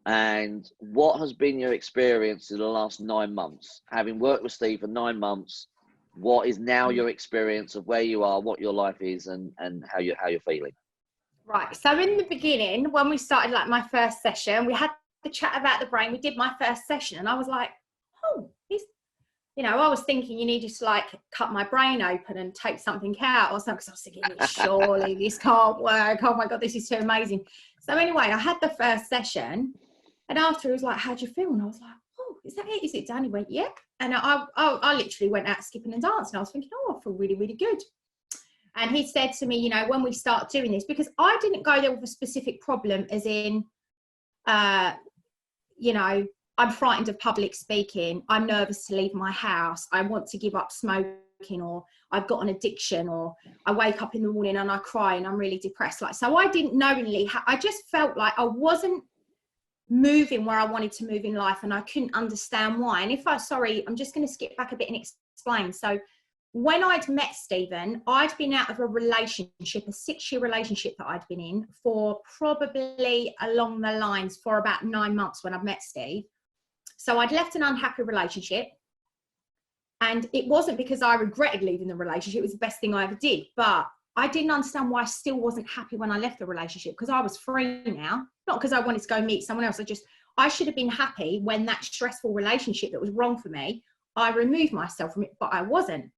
and what has been your experience in the last 9 months? Having worked with Steve for 9 months, what is now your experience of where you are, what your life is, and how you're feeling? Right. So in the beginning, when we started like my first session, we had the chat about the brain. We did my first session, and I was like, oh, I was thinking you needed to like cut my brain open and take something out or something, because I was thinking, surely this can't work. Oh my God, this is too amazing. So anyway, I had the first session, and after he was like, how'd you feel? And I was like, oh, is that it? Is it done? He went, yeah. And I literally went out skipping and dancing. I was thinking, oh, I feel really, really good. And he said to me, you know, when we start doing this, because I didn't go there with a specific problem as in, you know, I'm frightened of public speaking. I'm nervous to leave my house. I want to give up smoking, or I've got an addiction, or I wake up in the morning and I cry and I'm really depressed. Like, so I didn't knowingly, I just felt like I wasn't moving where I wanted to move in life, and I couldn't understand why. And I'm just going to skip back a bit and explain. So when I'd met Stephen, I'd been out of a relationship, a 6-year relationship that I'd been in for probably along the lines for about 9 months when I met Steve. So I'd left an unhappy relationship, and it wasn't because I regretted leaving the relationship. It was the best thing I ever did, but I didn't understand why I still wasn't happy when I left the relationship, because I was free now, not because I wanted to go meet someone else. I should have been happy when that stressful relationship that was wrong for me, I removed myself from it, but I wasn't.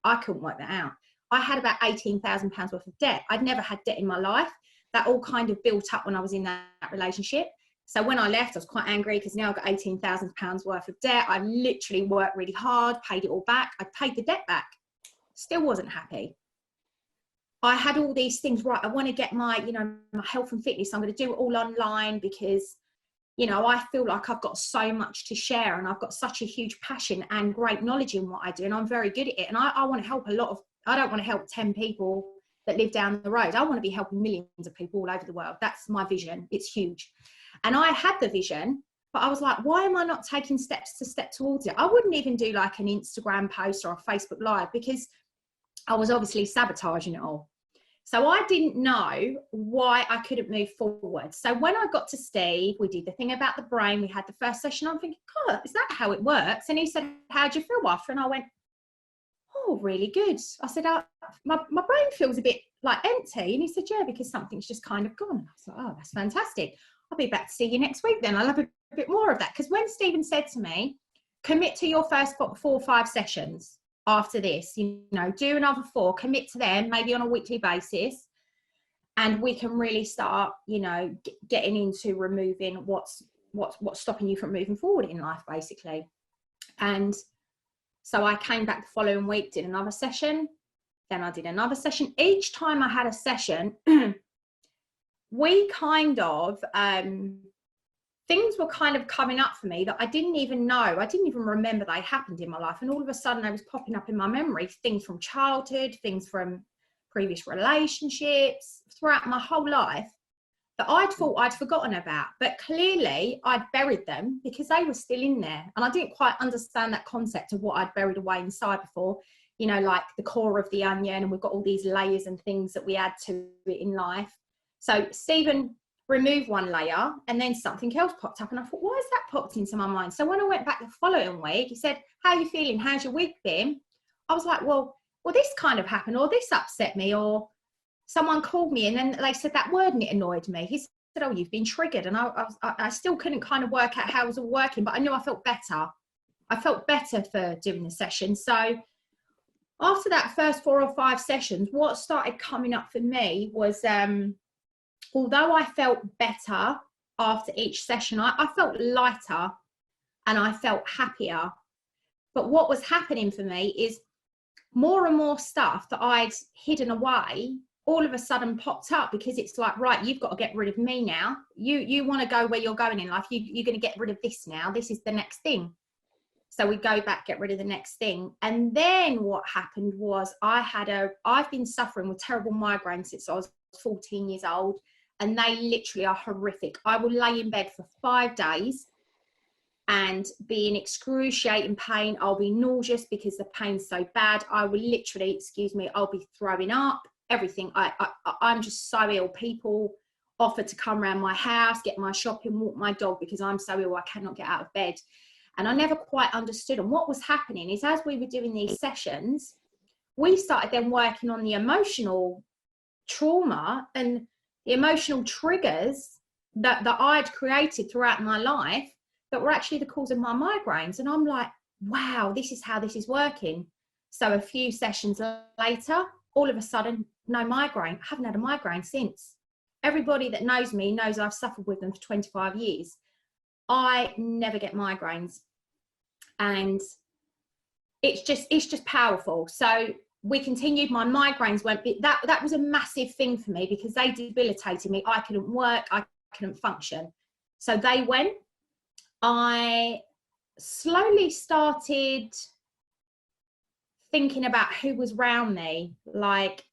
I couldn't work that out. I had about £18,000 worth of debt. I'd never had debt in my life. That all kind of built up when I was in that relationship. So when I left, I was quite angry because now I've got £18,000 worth of debt. I literally worked really hard, paid it all back. I paid the debt back. Still wasn't happy. I had all these things, right, I want to get my health and fitness. I'm going to do it all online because, you know, I feel like I've got so much to share, and I've got such a huge passion and great knowledge in what I do, and I'm very good at it. And I want to help I don't want to help 10 people that live down the road. I want to be helping millions of people all over the world. That's my vision. It's huge. And I had the vision, but I was like, why am I not taking steps towards it? I wouldn't even do like an Instagram post or a Facebook Live, because I was obviously sabotaging it all. So I didn't know why I couldn't move forward. So when I got to Steve, we did the thing about the brain. We had the first session. I'm thinking, God, is that how it works? And he said, how'd you feel after? And I went, oh, really good. I said, my brain feels a bit like empty. And he said, yeah, because something's just kind of gone. I was like, oh, that's fantastic. I'll be back to see you next week then. I'll have a bit more of that. Because when Stephen said to me, commit to your first 4 or 5 sessions. After this, you know, do another 4, commit to them, maybe on a weekly basis, and we can really start, you know, getting into removing what's stopping you from moving forward in life, basically. And so I came back the following week, did another session, then I did another session. Each time I had a session, we kind of things were kind of coming up for me that I didn't even know. I didn't even remember they happened in my life. And all of a sudden they was popping up in my memory, things from childhood, things from previous relationships, throughout my whole life that I'd thought I'd forgotten about. But clearly I'd buried them because they were still in there. And I didn't quite understand that concept of what I'd buried away inside before, you know, like the core of the onion, and we've got all these layers and things that we add to it in life. So Stephen removed one layer, and then something else popped up, and I thought, why has that popped into my mind? So when I went back the following week, he said, how are you feeling? How's your week been? I was like, well, this kind of happened, or this upset me, someone called me and then they said that word and it annoyed me. He said, oh, you've been triggered. And I still couldn't kind of work out how it was all working, but I knew I felt better. I felt better for doing the session. So after that first 4 or 5 sessions, what started coming up for me was, although I felt better after each session, I felt lighter and I felt happier. But what was happening for me is more and more stuff that I'd hidden away all of a sudden popped up, because it's like, right, you've got to get rid of me now. You want to go where you're going in life. You're going to get rid of this now. This is the next thing. So we go back, get rid of the next thing. And then what happened was I've been suffering with terrible migraines since I was 14 years old, and they literally are horrific. I will lay in bed for 5 days and be in excruciating pain. I'll be nauseous because the pain's so bad. I will literally, I'll be throwing up, everything. I'm just so ill. People offer to come around my house, get my shopping, walk my dog, because I'm so ill I cannot get out of bed. And I never quite understood. And what was happening is, as we were doing these sessions, we started then working on the emotional trauma and the emotional triggers that I'd created throughout my life that were actually the cause of my migraines. And I'm like, wow, this is how this is working. So a few sessions later, all of a sudden, no migraine. I haven't had a migraine since. Everybody that knows me knows I've suffered with them for 25 years. I never get migraines. And it's just powerful. So we continued. My migraines went, that was a massive thing for me, because they debilitated me. I couldn't work, I couldn't function. So they went. I slowly started thinking about who was around me, like,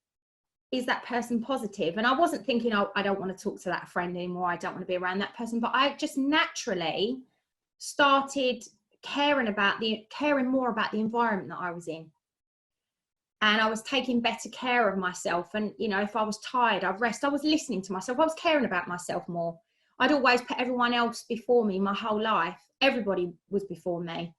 is that person positive? And I wasn't thinking, oh, I don't want to talk to that friend anymore, I don't want to be around that person, but I just naturally started caring more about the environment that I was in. And I was taking better care of myself. And, you know, if I was tired, I'd rest. I was listening to myself. I was caring about myself more. I'd always put everyone else before me my whole life. Everybody was before me,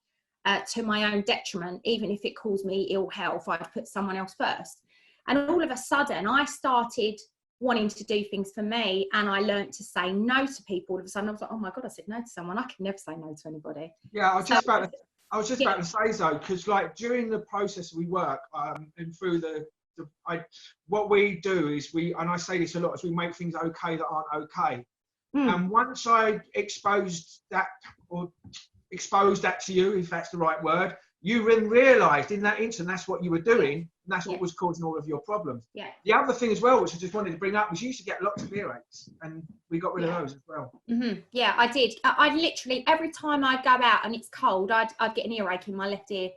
to my own detriment. Even if it caused me ill health, I'd put someone else first. And all of a sudden, I started wanting to do things for me, and I learned to say no to people. All of a sudden, I was like, oh my God, I said no to someone. I can never say no to anybody. Yeah, I was just about to say, so, because like during the process we work and through what we do is and I say this a lot, is we make things okay that aren't okay. And once I exposed that to you, if that's the right word, you then realised in that instant that's what you were doing, and that's what was causing all of your problems. Yeah. The other thing as well, which I just wanted to bring up, was you used to get lots of earaches, and we got rid of those as well. Mm-hmm. Yeah, I did. I literally, every time I'd go out and it's cold, I'd get an earache in my left ear.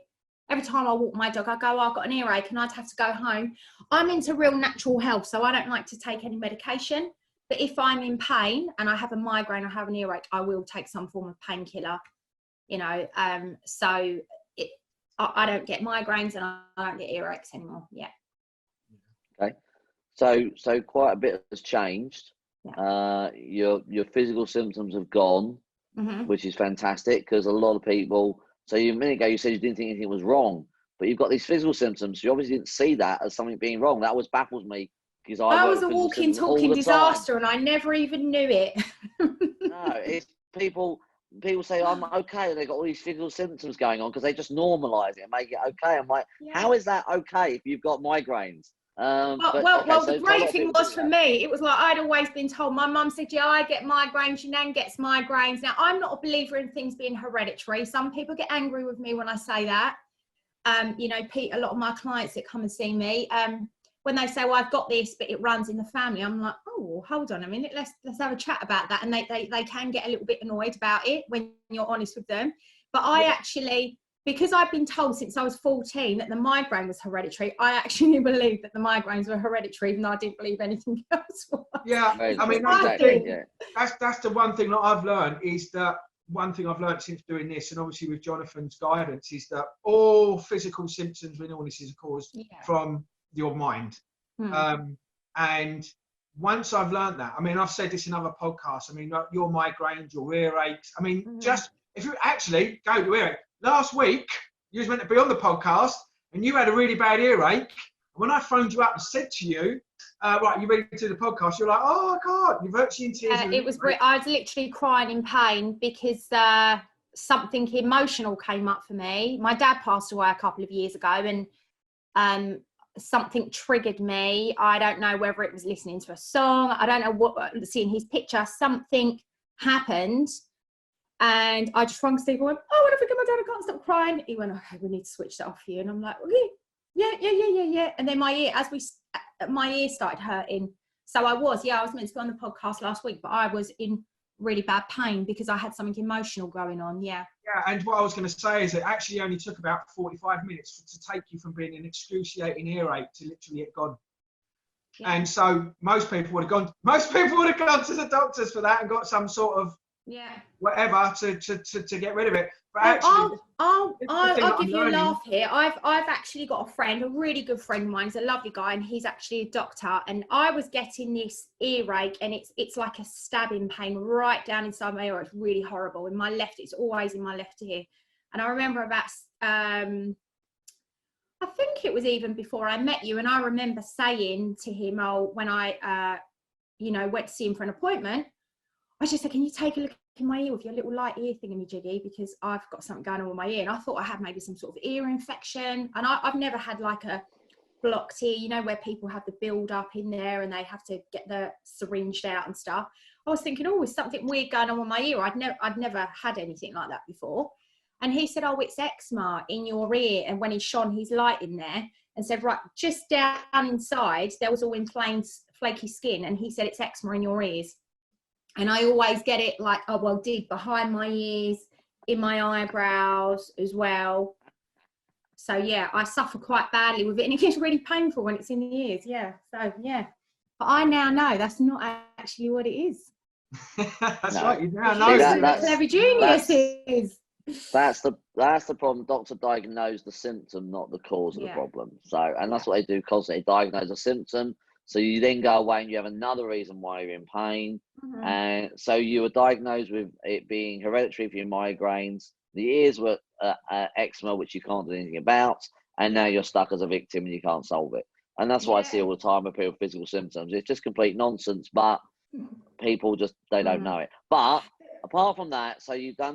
Every time I walk my dog, I go, oh, I've got an earache, and I'd have to go home. I'm into real natural health, so I don't like to take any medication. But if I'm in pain and I have a migraine or have an earache, I will take some form of painkiller, you know. So I don't get migraines and I don't get earaches anymore. Yeah. Okay. So quite a bit has changed. Yeah. Your physical symptoms have gone, which is fantastic, because a lot of people. So a minute ago you said you didn't think anything was wrong, but you've got these physical symptoms. You obviously didn't see that as something being wrong. That was baffles me. I was a walking, talking disaster, and I never even knew it. No, it's people say, I'm okay, and they've got all these physical symptoms going on because they just normalise it and make it okay. I'm like, how is that okay if you've got migraines? Well, the great thing was for me, it was like I'd always been told, my mum said, yeah, I get migraines, your nan gets migraines. Now, I'm not a believer in things being hereditary. Some people get angry with me when I say that. You know, Pete, a lot of my clients that come and see me, when they say, well, I've got this, but it runs in the family, I'm like, oh, hold on a minute, let's have a chat about that. And they can get a little bit annoyed about it when you're honest with them. But I actually, because I've been told since I was 14 that the migraine was hereditary, I actually believed that the migraines were hereditary, even though I didn't believe anything else was. Yeah, I mean, that's the one thing that I've learned, is that one thing I've learned since doing this, and obviously with Jonathan's guidance, is that all physical symptoms with illnesses are caused from your mind. And once I've learned that, I mean, I've said this in other podcasts, I mean, your migraines, your earaches, I mean, just if you actually go to earache, last week you was meant to be on the podcast and you had a really bad earache, and when I phoned you up and said to you, right, you ready to do the podcast, you're like, oh God, you're virtually in tears. I was literally crying in pain because something emotional came up for me. My dad passed away a couple of years ago, and something triggered me. I don't know whether it was listening to a song, I don't know what, seeing his picture, something happened, And I just rang Steve and went, oh, what have I got my dad? I can't stop crying. He went, okay, we need to switch that off for you. And I'm like, okay, yeah. And then my ear started hurting. So I was meant to be on the podcast last week, but I was in really bad pain because I had something emotional going on. Yeah, and what I was going to say is it actually only took about 45 minutes to take you from being an excruciating earache to literally it gone. Yeah. And so most people would have gone to the doctors for that and got some sort of whatever to get rid of it. But actually, I'll give you a laugh here. I've actually got a friend, a really good friend of mine. He's a lovely guy, and he's actually a doctor. And I was getting this earache, and it's like a stabbing pain right down inside my ear. It's really horrible. In my left, it's always in my left ear. And I remember about I think it was even before I met you, and I remember saying to him, when I went to see him for an appointment, I just said, can you take a look in my ear with your little light ear thingamajiggy, because I've got something going on with my ear. And I thought I had maybe some sort of ear infection. And I've never had like a blocked ear, where people have the build up in there and they have to get the syringed out and stuff. I was thinking, oh, is something weird going on with my ear? I'd never had anything like that before. And he said, oh, it's eczema in your ear. And when he shone his light in there and said, right, just down inside, there was all inflamed, flaky skin. And he said, it's eczema in your ears. And I always get it like, deep behind my ears, in my eyebrows as well. So, yeah, I suffer quite badly with it. And it gets really painful when it's in the ears. Yeah. So, yeah. But I now know that's not actually what it is. That's right. You now know. That's clever geniuses. That's the problem. Doctor diagnose the symptom, not the cause of the problem. So, and that's what they do constantly, diagnose a symptom. So you then go away and you have another reason why you're in pain. Mm-hmm. And so you were diagnosed with it being hereditary for your migraines. The ears were eczema, which you can't do anything about. And now you're stuck as a victim and you can't solve it. And that's what I see all the time with people with physical symptoms. It's just complete nonsense, but people they don't know it. But apart from that, now you've done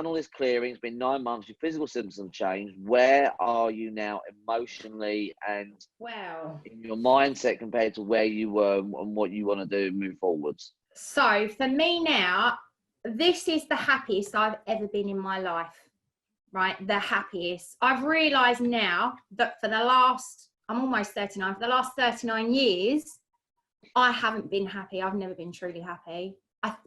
all this clearing. It's been 9 months. Your physical symptoms have changed. Where are you now emotionally and in your mindset compared to where you were and what you want to do and move forwards? So for me now, this is the happiest I've ever been in my life, right? The happiest. I've realised now that I'm almost 39, for the last 39 years, I haven't been happy. I've never been truly happy.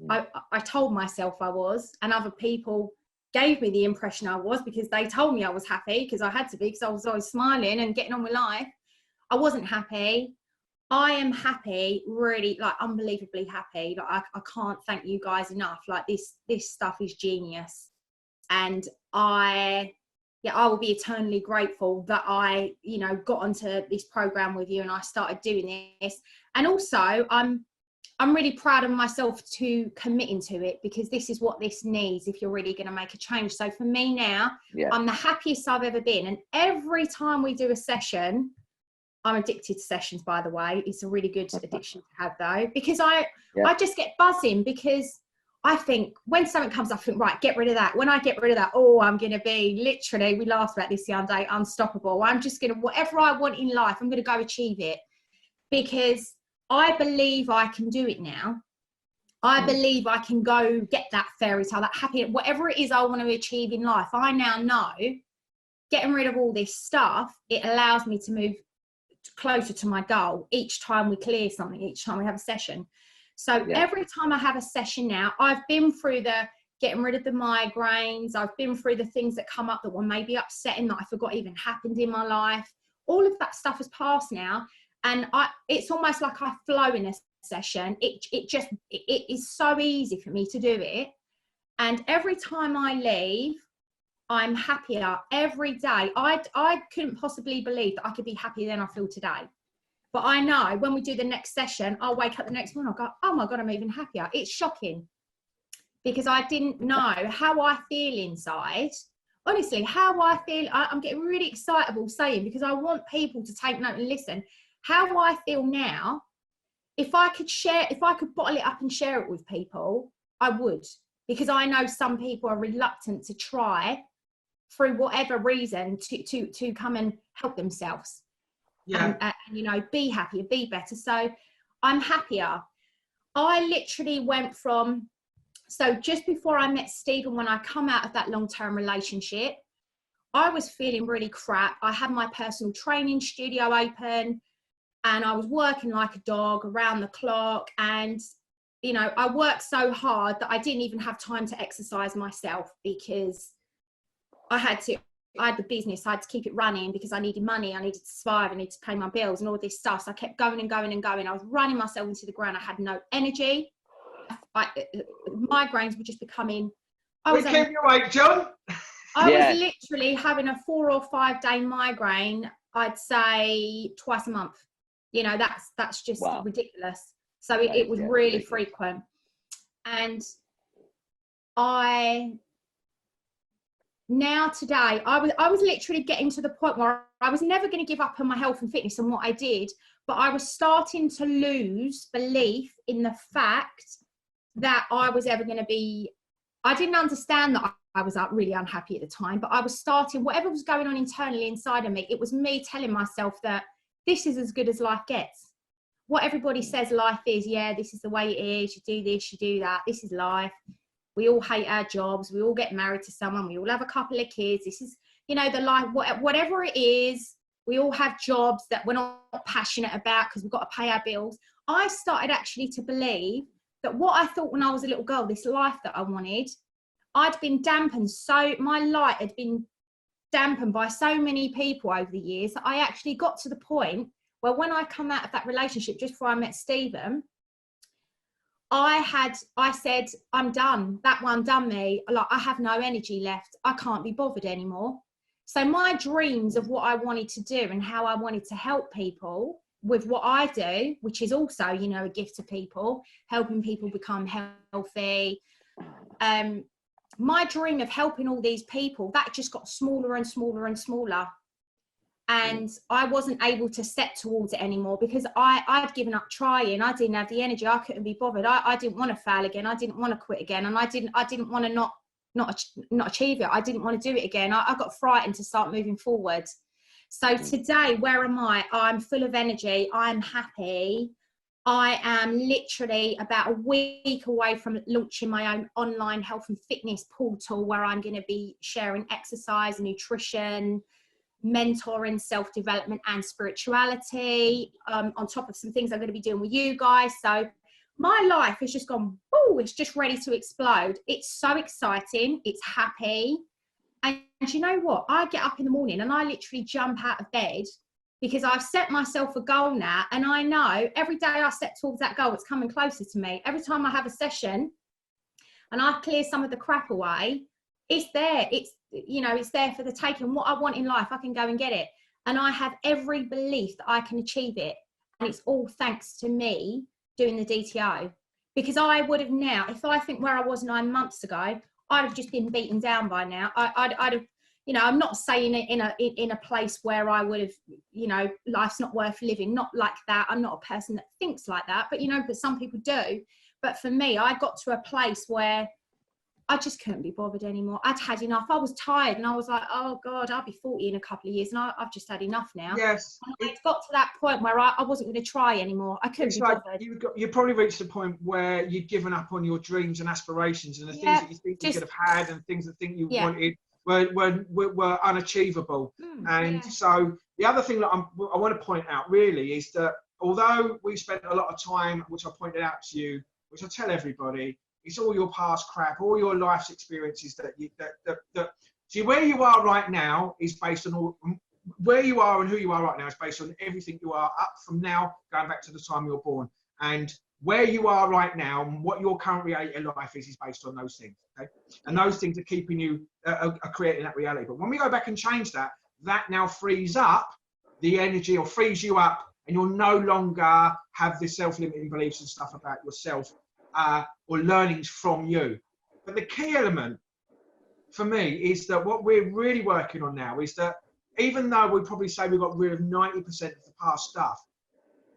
I told myself I was, and other people gave me the impression I was because they told me I was happy, because I had to be, because I was always smiling and getting on with life. I wasn't happy. I am happy, really, like unbelievably happy. Like I can't thank you guys enough. Like this stuff is genius, and I will be eternally grateful that I got onto this program with you and I started doing this. And also I'm really proud of myself to committing to it, because this is what this needs if you're really going to make a change. So for me now, I'm the happiest I've ever been. And every time we do a session, I'm addicted to sessions, by the way. It's a really good addiction to have, though, because I just get buzzing, because I think when something comes up, I think, right, get rid of that. When I get rid of that, I'm going to be literally, we laughed about this the other day, unstoppable. I'm just going to, whatever I want in life, I'm going to go achieve it, because I believe I can do it now. I believe I can go get that fairy tale, that happy, whatever it is I want to achieve in life. I now know, getting rid of all this stuff, it allows me to move closer to my goal each time we clear something, each time we have a session. So every time I have a session now, I've been through the getting rid of the migraines. I've been through the things that come up that were maybe upsetting, that I forgot even happened in my life. All of that stuff has passed now. And it's almost like I flow in a session. It is so easy for me to do it. And every time I leave, I'm happier every day. I couldn't possibly believe that I could be happier than I feel today. But I know when we do the next session, I'll wake up the next morning, I'll go, oh my God, I'm even happier. It's shocking, because I didn't know how I feel inside. Honestly, how I feel, I'm getting really excitable saying, because I want people to take note and listen. How I feel now, if I could bottle it up and share it with people, I would, because I know some people are reluctant to try, through whatever reason, to come and help themselves. And be happier, be better. So I'm happier. I literally went from So just before I met Stephen, when I come out of that long-term relationship, I was feeling really crap. I had my personal training studio open and I was working like a dog around the clock. And, you know, I worked so hard that I didn't even have time to exercise myself because I had the business, I had to keep it running because I needed money, I needed to survive, I needed to pay my bills and all this stuff. So I kept going and going and going. I was running myself into the ground. I had no energy. Migraines were just becoming... We keep you awake, John. I was literally having a 4 or 5 day migraine, I'd say twice a month. You know, that's just ridiculous. So it was really frequent. And today, I was literally getting to the point where I was never going to give up on my health and fitness and what I did, but I was starting to lose belief in the fact that I was ever going to be... I didn't understand that I was really unhappy at the time, but I was starting, whatever was going on internally inside of me, it was me telling myself that this is as good as life gets. What everybody says life is, yeah, this is the way it is, you do this, you do that, this is life. We all hate our jobs, we all get married to someone, we all have a couple of kids, this is, you know, the life, whatever it is, we all have jobs that we're not passionate about because we've got to pay our bills. I started actually to believe that what I thought when I was a little girl, this life that I wanted, I'd been dampened, so my light had been dampened by so many people over the years that I actually got to the point where when I come out of that relationship, just before I met Stephen, I said, I'm done. That one done me. Like, I have no energy left. I can't be bothered anymore. So my dreams of what I wanted to do and how I wanted to help people with what I do, which is also, you know, a gift to people, helping people become healthy. My dream of helping all these people, that just got smaller and smaller and smaller. And I wasn't able to set towards it anymore because I'd given up trying. I didn't have the energy. I couldn't be bothered. I didn't want to fail again. I didn't want to quit again. And I didn't want to not achieve it. I didn't want to do it again. I got frightened to start moving forward. So today, where am I? I'm full of energy. I'm happy. I am literally about a week away from launching my own online health and fitness portal where I'm going to be sharing exercise, nutrition, mentoring, self-development and spirituality, on top of some things I'm going to be doing with you guys. So my life has just gone, oh, it's just ready to explode. It's so exciting. It's happy. And you know what? I get up in the morning and I literally jump out of bed because I've set myself a goal now. And I know every day I step towards that goal, it's coming closer to me. Every time I have a session and I clear some of the crap away, it's there. It's, you know, it's there for the taking. What I want in life, I can go and get it. And I have every belief that I can achieve it. And it's all thanks to me doing the DTO. Because I would have now, if I think where I was 9 months ago, I'd have just been beaten down by now. I'd have, you know, I'm not saying it in a place where I would have, you know, life's not worth living, not like that. I'm not a person that thinks like that, but, you know, but some people do. But for me, I got to a place where I just couldn't be bothered anymore. I'd had enough. I was tired and I was like, oh God, I'll be 40 in a couple of years and I've just had enough now. Yes. And it got to that point where I wasn't going to try anymore. I couldn't be bothered. You probably reached a point where you'd given up on your dreams and aspirations and the things that you think you could have had and things that you wanted were unachievable. So the other thing that I want to point out really is that although we spent a lot of time, which I pointed out to you, which I tell everybody, it's all your past crap, all your life's experiences see where you are right now is based on where you are and who you are right now is based on everything you are up from now, going back to the time you were born. And where you are right now and what your current reality of life is based on those things. Okay? And those things are keeping you, are creating that reality. But when we go back and change that, that now frees up the energy or frees you up and you'll no longer have this self-limiting beliefs and stuff about yourself. Or learnings from you. But the key element for me is that what we're really working on now is that even though we probably say we've got rid of 90% of the past stuff,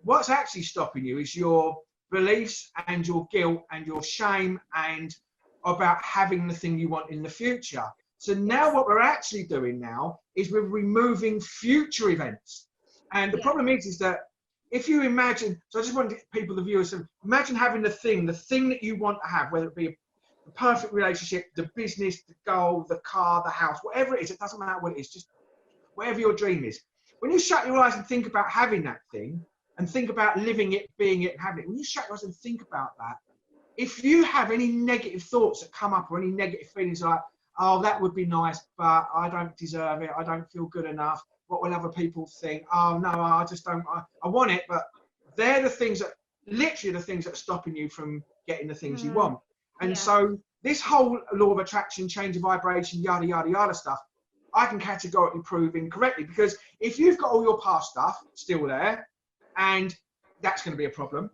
what's actually stopping you is your beliefs and your guilt and your shame and about having the thing you want in the future. So now what we're actually doing now is we're removing future events. And the problem is that if you imagine, so I just want people, the viewers, to imagine having the thing that you want to have, whether it be the perfect relationship, the business, the goal, the car, the house, whatever it is, it doesn't matter what it is, just whatever your dream is. When you shut your eyes and think about having that thing, and think about living it, being it, and having it, when you shut your eyes and think about that, if you have any negative thoughts that come up or any negative feelings like, oh, that would be nice, but I don't deserve it, I don't feel good enough, what will other people think? Oh, no, I just don't, I want it, but they're the things that, literally the things that are stopping you from getting the things you want. And so this whole law of attraction, change of vibration, yada, yada, yada stuff, I can categorically prove incorrectly, because if you've got all your past stuff still there, and that's going to be a problem.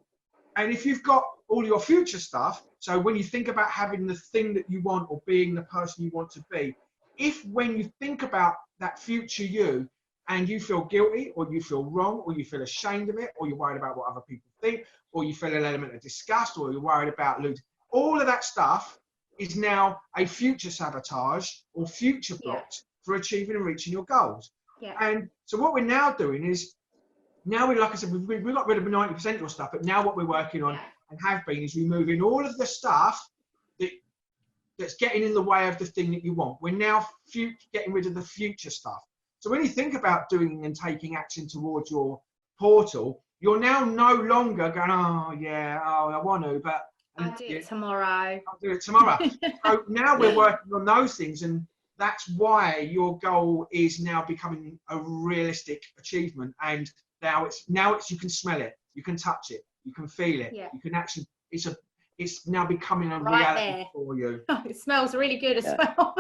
And if you've got all your future stuff, so when you think about having the thing that you want or being the person you want to be, if when you think about that future you and you feel guilty or you feel wrong or you feel ashamed of it or you're worried about what other people think or you feel an element of disgust or you're worried about losing, all of that stuff is now a future sabotage or future blocks for achieving and reaching your goals. And so what we're now doing is, now we, like I said, we got rid of 90% of your stuff, but now what we're working on and have been is removing all of the stuff that's getting in the way of the thing that you want. We're now getting rid of the future stuff. So when you think about doing and taking action towards your portal, you're now no longer going, oh yeah, oh I want to, but I'll do it tomorrow. I'll do it tomorrow. So now we're working on those things, and that's why your goal is now becoming a realistic achievement. And now it's you can smell it, you can touch it, you can feel it, you can actually, it's now becoming a reality for you. It smells really good as well.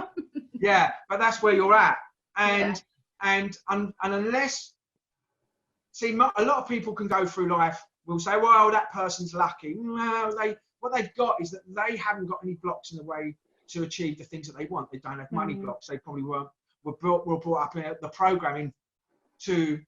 Yeah, but that's where you're at. And unless, see, a lot of people can go through life, will say, well, that person's lucky. No, what they've got is that they haven't got any blocks in the way to achieve the things that they want. They don't have money blocks. They probably were brought up in the programming to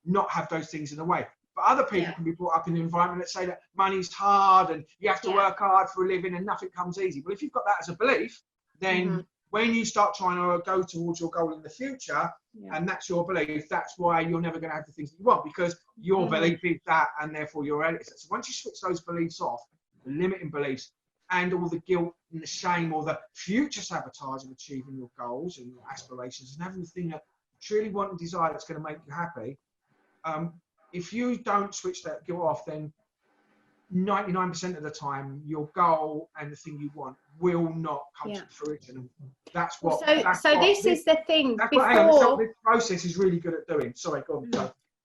not have those things in the way. But other people can be brought up in an environment that say that money's hard and you have to work hard for a living and nothing comes easy. Well, if you've got that as a belief, then when you start trying to go towards your goal in the future, and that's your belief, that's why you're never going to have the things that you want, because your belief is that, and therefore you're reality. So once you switch those beliefs off, the limiting beliefs, and all the guilt and the shame or the future sabotage of achieving your goals and your aspirations and having the thing that you truly want and desire that's going to make you happy, if you don't switch that guilt off, then 99% of the time your goal and the thing you want will not come to fruition. And that's what this is the thing this process is really good at doing. Sorry, go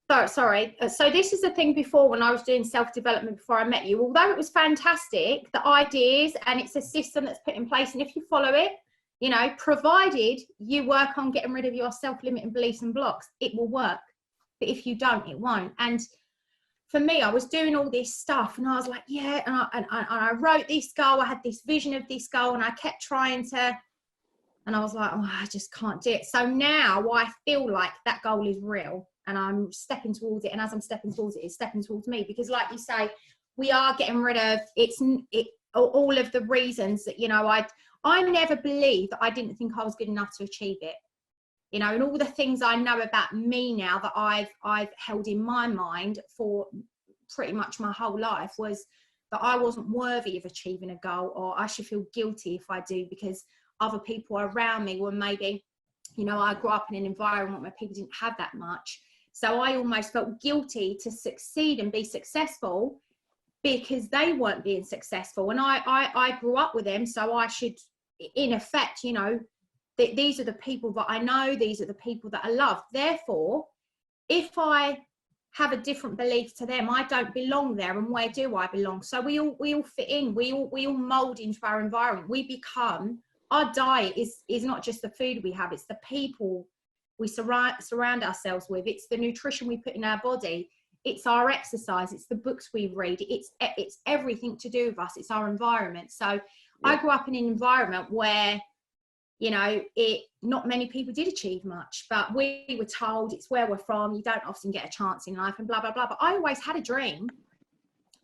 on. Sorry. So this is the thing before, when I was doing self-development before I met you, although it was fantastic, the ideas, and it's a system that's put in place, and if you follow it, you know, provided you work on getting rid of your self-limiting beliefs and blocks, it will work. But if you don't, it won't. And for me, I was doing all this stuff and I was like, yeah, and I wrote this goal, I had this vision of this goal, and I kept trying to, and I was like, oh, I just can't do it. So now I feel like that goal is real and I'm stepping towards it, and as I'm stepping towards it, it's stepping towards me, because like you say, we are getting rid of all of the reasons that, you know, I never believed that I didn't think I was good enough to achieve it. You know, and all the things I know about me now that I've held in my mind for pretty much my whole life was that I wasn't worthy of achieving a goal, or I should feel guilty if I do, because other people around me were maybe, you know, I grew up in an environment where people didn't have that much. So I almost felt guilty to succeed and be successful because they weren't being successful. And I grew up with them, so I should, in effect, you know, these are the people that I know, these are the people that I love. Therefore, if I have a different belief to them, I don't belong there. And where do I belong? So we all fit in. We all mold into our environment. We become, our diet is not just the food we have, it's the people we surround ourselves with. It's the nutrition we put in our body. It's our exercise. It's the books we read. It's everything to do with us. It's our environment. So I grew up in an environment where, you know, not many people did achieve much, but we were told it's where we're from. You don't often get a chance in life and blah, blah, blah. But I always had a dream.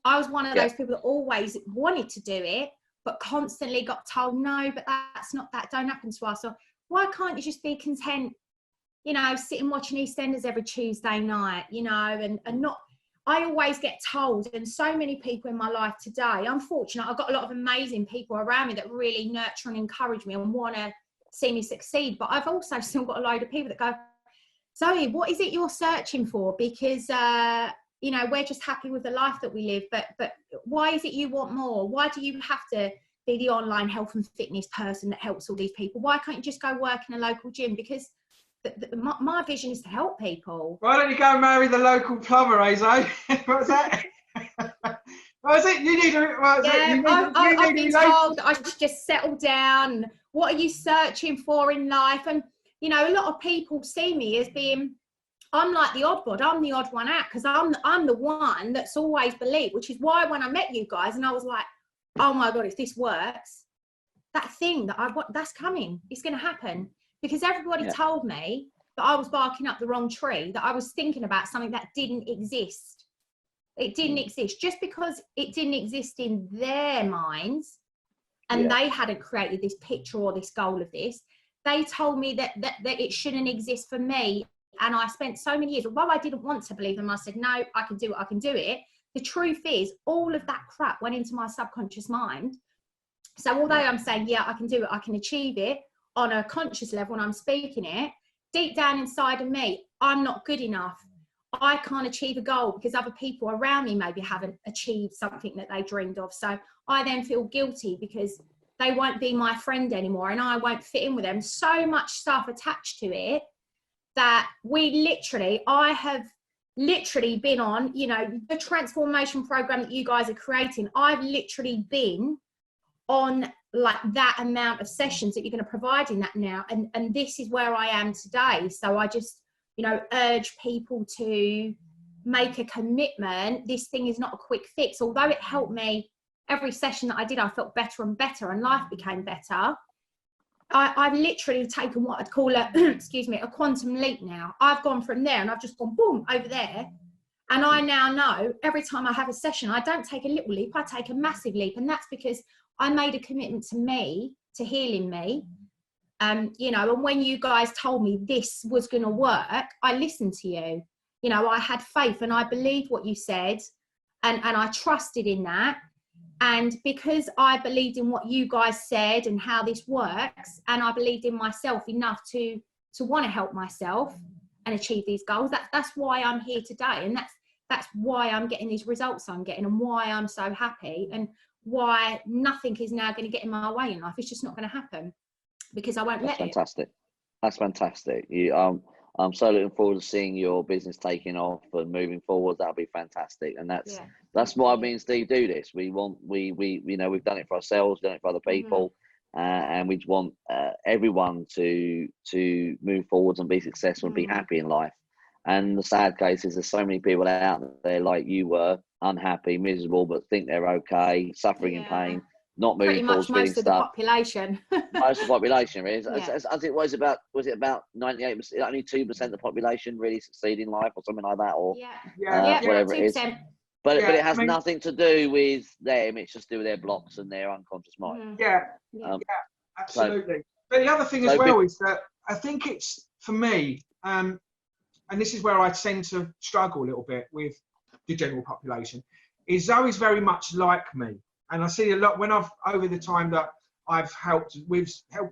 I was one of those people that always wanted to do it, but constantly got told, no, but that don't happen to us. So why can't you just be content, you know, sitting watching EastEnders every Tuesday night, you know, and not, I always get told, and so many people in my life today, I'm fortunate, I've got a lot of amazing people around me that really nurture and encourage me and want to see me succeed. But I've also still got a load of people that go, Zoe, what is it you're searching for? Because, you know, we're just happy with the life that we live, but why is it you want more? Why do you have to be the online health and fitness person that helps all these people? Why can't you just go work in a local gym? Because my vision is to help people. Why don't you go and marry the local plumber, Zoe? What was that? What was it? You need a... I've been told that I should just settle down. What are you searching for in life? And, you know, a lot of people see me as being... I'm like the oddball. I'm the odd one out because I'm the one that's always believed, which is why when I met you guys and I was like, oh my God, if this works, that thing that I want, that's coming. It's going to happen. Because everybody told me that I was barking up the wrong tree, that I was thinking about something that didn't exist. It didn't exist. Just because it didn't exist in their minds and they hadn't created this picture or this goal of this, they told me that it shouldn't exist for me. And I spent so many years, although I didn't want to believe them, I said, no, I can do it, I can do it. The truth is, all of that crap went into my subconscious mind. So although I'm saying, yeah, I can do it, I can achieve it on a conscious level when I'm speaking it, deep down inside of me, I'm not good enough. I can't achieve a goal because other people around me maybe haven't achieved something that they dreamed of. So I then feel guilty because they won't be my friend anymore and I won't fit in with them. So much stuff attached to it that I have literally been on, you know, the transformation program that you guys are creating. I've literally been on like that amount of sessions that you're going to provide in that now. And this is where I am today. So I just, you know, urge people to make a commitment. This thing is not a quick fix. Although it helped me, every session that I did, I felt better and better and life became better. I've literally taken what I'd call a, excuse me, a quantum leap now. I've gone from there and I've just gone boom over there. And I now know every time I have a session, I don't take a little leap, I take a massive leap. And that's because I made a commitment to me, to healing me. You know, and when you guys told me this was going to work, I listened to you. You know, I had faith and I believed what you said and I trusted in that. And because I believed in what you guys said and how this works, and I believed in myself enough to want to help myself and achieve these goals, that's why I'm here today. And that's why I'm getting these results I'm getting and why I'm so happy and why nothing is now going to get in my way in life. It's just not going to happen because I won't let it. That's fantastic. I'm so looking forward to seeing your business taking off and moving forward. That'll be fantastic. And that's why me and Steve do this. We you know, we've done it for ourselves, done it for other people, and we want everyone to move forwards and be successful and be happy in life. And the sad case is there's so many people out there like you were, unhappy, miserable, but think they're okay, suffering in pain, not moving forward, feeling stuck. Most of the population. Most of the population is. As it was about 98%, only 2% of the population really succeed in life or something like that, or whatever 2%. It is. But it has nothing to do with them. It's just to do with their blocks and their unconscious mind. Absolutely. But the other thing as well is that I think it's, for me, and this is where I tend to struggle a little bit with the general population, is Zoe's very much like me. And I see a lot, when over the time that I've helped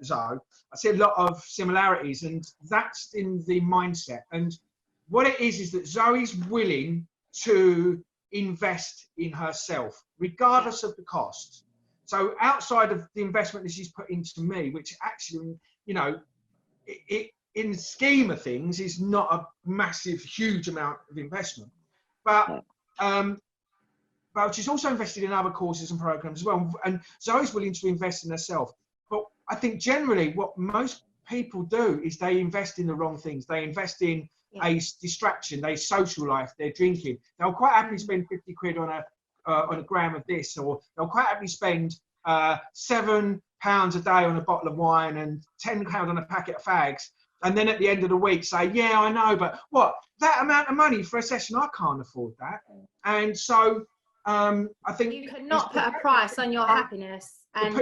Zoe, I see a lot of similarities, and that's in the mindset. And what it is that Zoe's willing to invest in herself, regardless of the cost. So outside of the investment that she's put into me, which actually, you know, it in the scheme of things is not a massive, huge amount of investment. But she's also invested in other courses and programs as well. And Zoe's willing to invest in herself. But I think generally what most people do is they invest in the wrong things. They invest in a distraction, their social life, their drinking. They'll quite happily spend 50 quid on a gram of this, or they'll quite happily spend £7 a day on a bottle of wine and £10 on a packet of fags. And then at the end of the week say, yeah, I know, but what? That amount of money for a session, I can't afford that. And so I think you cannot put a price on your happiness, and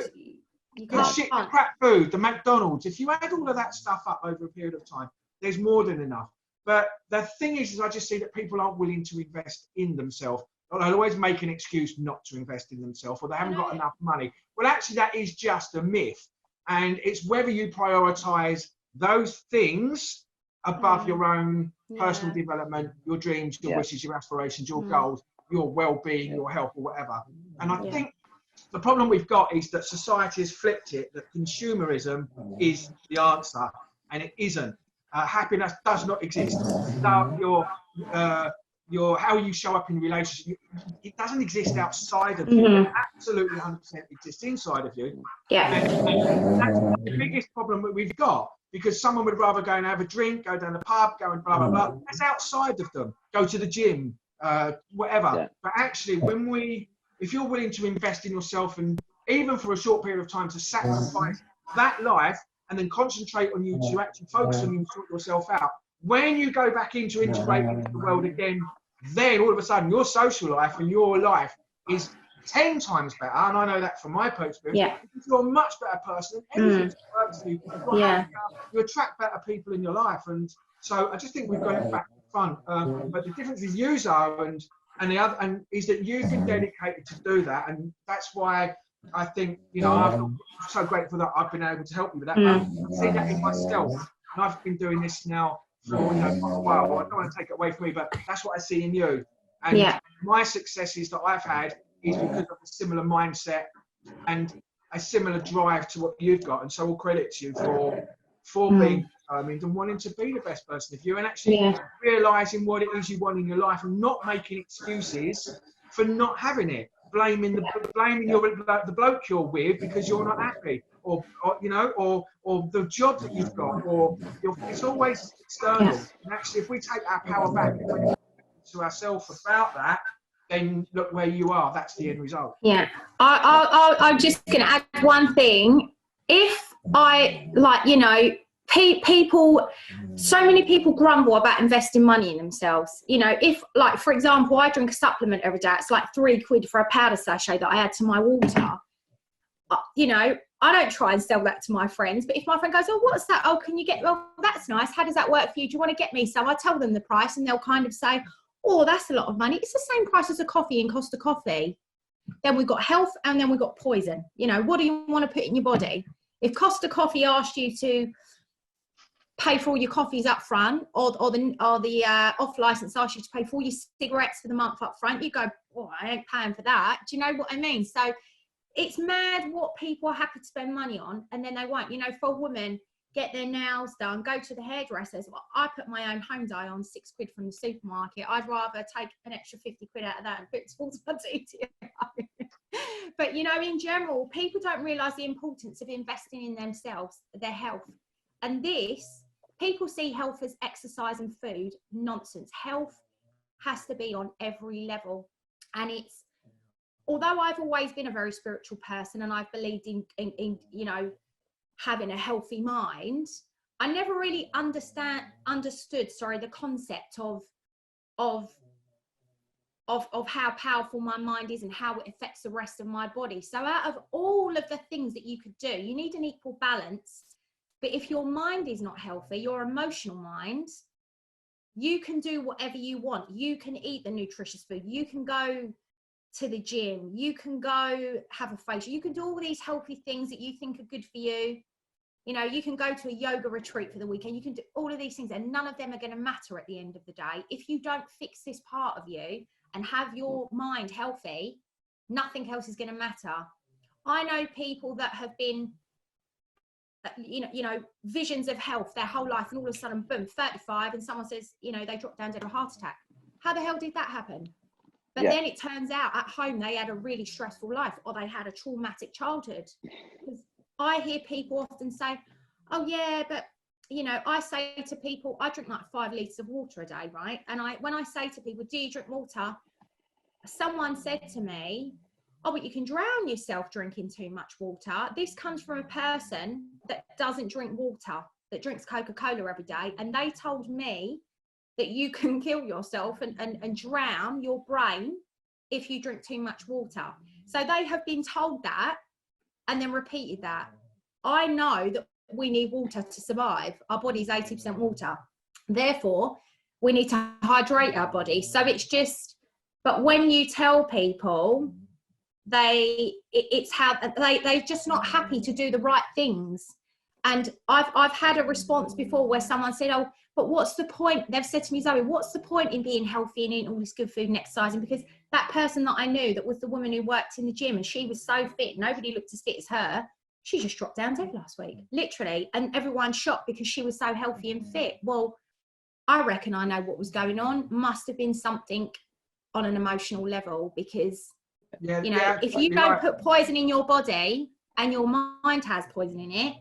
you can't. The crap food, the McDonald's. If you add all of that stuff up over a period of time, there's more than enough. But the thing is I just see that people aren't willing to invest in themselves. They'll always make an excuse not to invest in themselves, or they haven't got enough money. Well, actually, that is just a myth. And it's whether you prioritise those things above your own personal development, your dreams, your wishes, your aspirations, your goals, your well-being, your health, or whatever. And I think the problem we've got is that society has flipped it, that consumerism is the answer, and it isn't. Happiness does not exist. How you show up in a relationship, it doesn't exist outside of you. It absolutely 100% exists inside of you. Yeah. And that's the biggest problem that we've got, because someone would rather go and have a drink, go down the pub, go and blah, blah, blah. That's outside of them. Go to the gym, whatever. Yeah. But actually, if you're willing to invest in yourself, and even for a short period of time to sacrifice that life and then concentrate on you, to actually focus on you and sort yourself out, when you go back into integrating into the world again, then all of a sudden your social life and your life is 10 times better. And I know that from my experience. Yeah. You're a much better person. Everything works for you. You're happier, you attract better people in your life. And so I just think we've got it back to front. But the difference with you, Zoe, and is that you've been dedicated to do that. And that's why I think, I'm so grateful that I've been able to help you with that. I see that in myself. And I've been doing this now for a while. I don't want to take it away from me, but that's what I see in you. And my successes that I've had is because of a similar mindset and a similar drive to what you've got. And so all credit to you for being determined and wanting to be the best person of you, and actually realising what it is you want in your life, and not making excuses for not having it. Blaming the bloke you're with because you're not happy, or the job that you've got, it's always external. And actually, if we take our power back and we to ourselves about that, then look where you are. That's the end result. Yeah, I'm just going to add one thing. If people, so many people grumble about investing money in themselves. If, like, for example, I drink a supplement every day, it's like £3 for a powder sachet that I add to my water. I don't try and sell that to my friends, but if my friend goes, oh, what's that? Oh, can you get, well, that's nice. How does that work for you? Do you want to get me some? I tell them the price, and they'll kind of say, oh, that's a lot of money. It's the same price as a coffee in Costa Coffee. Then we've got health, and then we've got poison. What do you want to put in your body? If Costa Coffee asked you to pay for all your coffees up front, or the off license asks you to pay for all your cigarettes for the month up front, you go, oh, I ain't paying for that. Do you know what I mean? So it's mad what people are happy to spend money on, and then they won't. For a woman, get their nails done, go to the hairdressers. Well, I put my own home dye on, £6 from the supermarket. I'd rather take an extra £50 out of that and put it towards my DTI. But in general, people don't realise the importance of investing in themselves, their health. And people see health as exercise and food. Nonsense. Health has to be on every level. And although I've always been a very spiritual person, and I've believed in having a healthy mind, I never really understood the concept of how powerful my mind is and how it affects the rest of my body. So out of all of the things that you could do, you need an equal balance. But if your mind is not healthy, your emotional mind, you can do whatever you want. You can eat the nutritious food. You can go to the gym. You can go have a facial. You can do all these healthy things that you think are good for you. You can go to a yoga retreat for the weekend. You can do all of these things, and none of them are going to matter at the end of the day. If you don't fix this part of you and have your mind healthy, nothing else is going to matter. I know people that have been, visions of health their whole life, and all of a sudden, boom, 35, and someone says, they dropped down dead of a heart attack. How the hell did that happen? But then it turns out at home they had a really stressful life, or they had a traumatic childhood. Because I hear people often say, oh yeah, but I say to people, I drink like 5 litres of water a day, right? And when I say to people, do you drink water? Someone said to me, oh, but you can drown yourself drinking too much water. This comes from a person that doesn't drink water, that drinks Coca-Cola every day. And they told me that you can kill yourself and drown your brain if you drink too much water. So they have been told that and then repeated that. I know that we need water to survive. Our body's 80% water. Therefore, we need to hydrate our body. So it's just, but when you tell people, it's how they're just not happy to do the right things. And I've had a response before where someone said, oh, but what's the point? They've said to me, Zoe, what's the point in being healthy and eating all this good food and exercising? Because that person that I knew, that was the woman who worked in the gym, and she was so fit, nobody looked as fit as her. She just dropped down dead last week, literally. And everyone's shocked because she was so healthy and fit. Well, I reckon I know what was going on. Must have been something on an emotional level, because, if you don't put poison in your body and your mind has poison in it,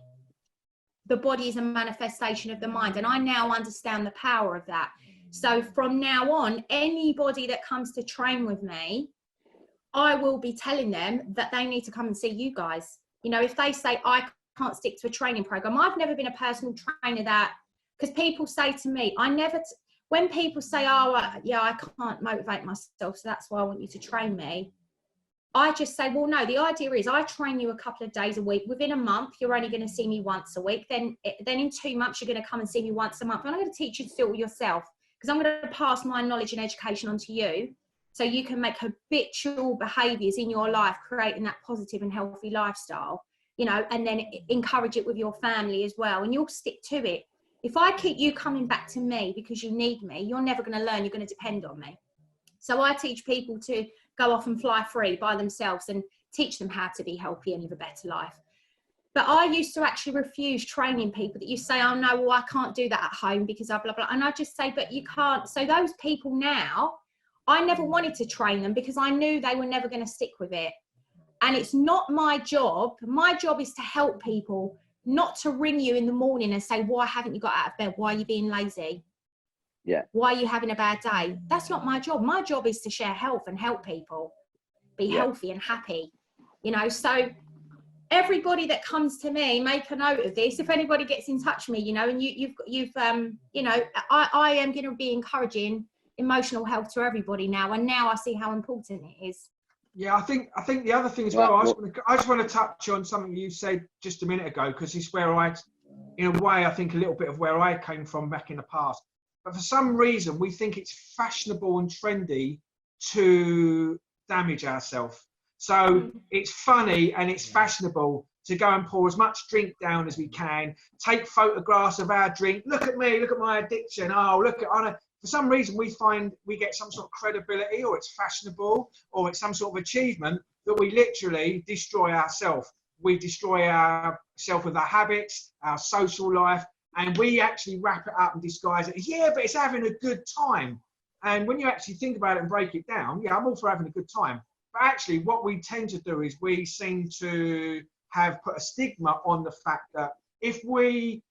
the body is a manifestation of the mind. And I now understand the power of that. So from now on, anybody that comes to train with me, I will be telling them that they need to come and see you guys. If they say, I can't stick to a training program, I've never been a personal trainer that, because people say to me, when people say, I can't motivate myself, so that's why I want you to train me. I just say, well, no, the idea is I train you a couple of days a week. Within a month, you're only going to see me once a week. Then in 2 months, you're going to come and see me once a month. And I'm going to teach you to do it yourself, because I'm going to pass my knowledge and education on to you, so you can make habitual behaviours in your life, creating that positive and healthy lifestyle, and then encourage it with your family as well. And you'll stick to it. If I keep you coming back to me because you need me, you're never going to learn. You're going to depend on me. So I teach people to go off and fly free by themselves and teach them how to be healthy and live a better life. But I used to actually refuse training people that you say, oh no, well, I can't do that at home because blah, blah, blah. And I just say, but you can't. So those people now, I never wanted to train them because I knew they were never going to stick with it. And it's not my job. My job is to help people, not to ring you in the morning and say, why haven't you got out of bed? Why are you being lazy? Yeah. Why are you having a bad day? That's not my job. My job is to share health and help people be healthy and happy. So everybody that comes to me, make a note of this. If anybody gets in touch with me, and I am going to be encouraging emotional health to everybody now. And now I see how important it is. Yeah, I think the other thing as well, I just want to touch on something you said just a minute ago, because it's where in a way, I think a little bit of where I came from back in the past. But for some reason, we think it's fashionable and trendy to damage ourselves. So it's funny and it's fashionable to go and pour as much drink down as we can, take photographs of our drink. Look at me, look at my addiction. Oh, look at, for some reason, we find we get some sort of credibility, or it's fashionable, or it's some sort of achievement that we literally destroy ourselves. We destroy ourselves with our habits, our social life, and we actually wrap it up and disguise it as, but it's having a good time. And when you actually think about it and break it down, I'm all for having a good time. But actually, what we tend to do is we seem to have put a stigma on the fact that it's really,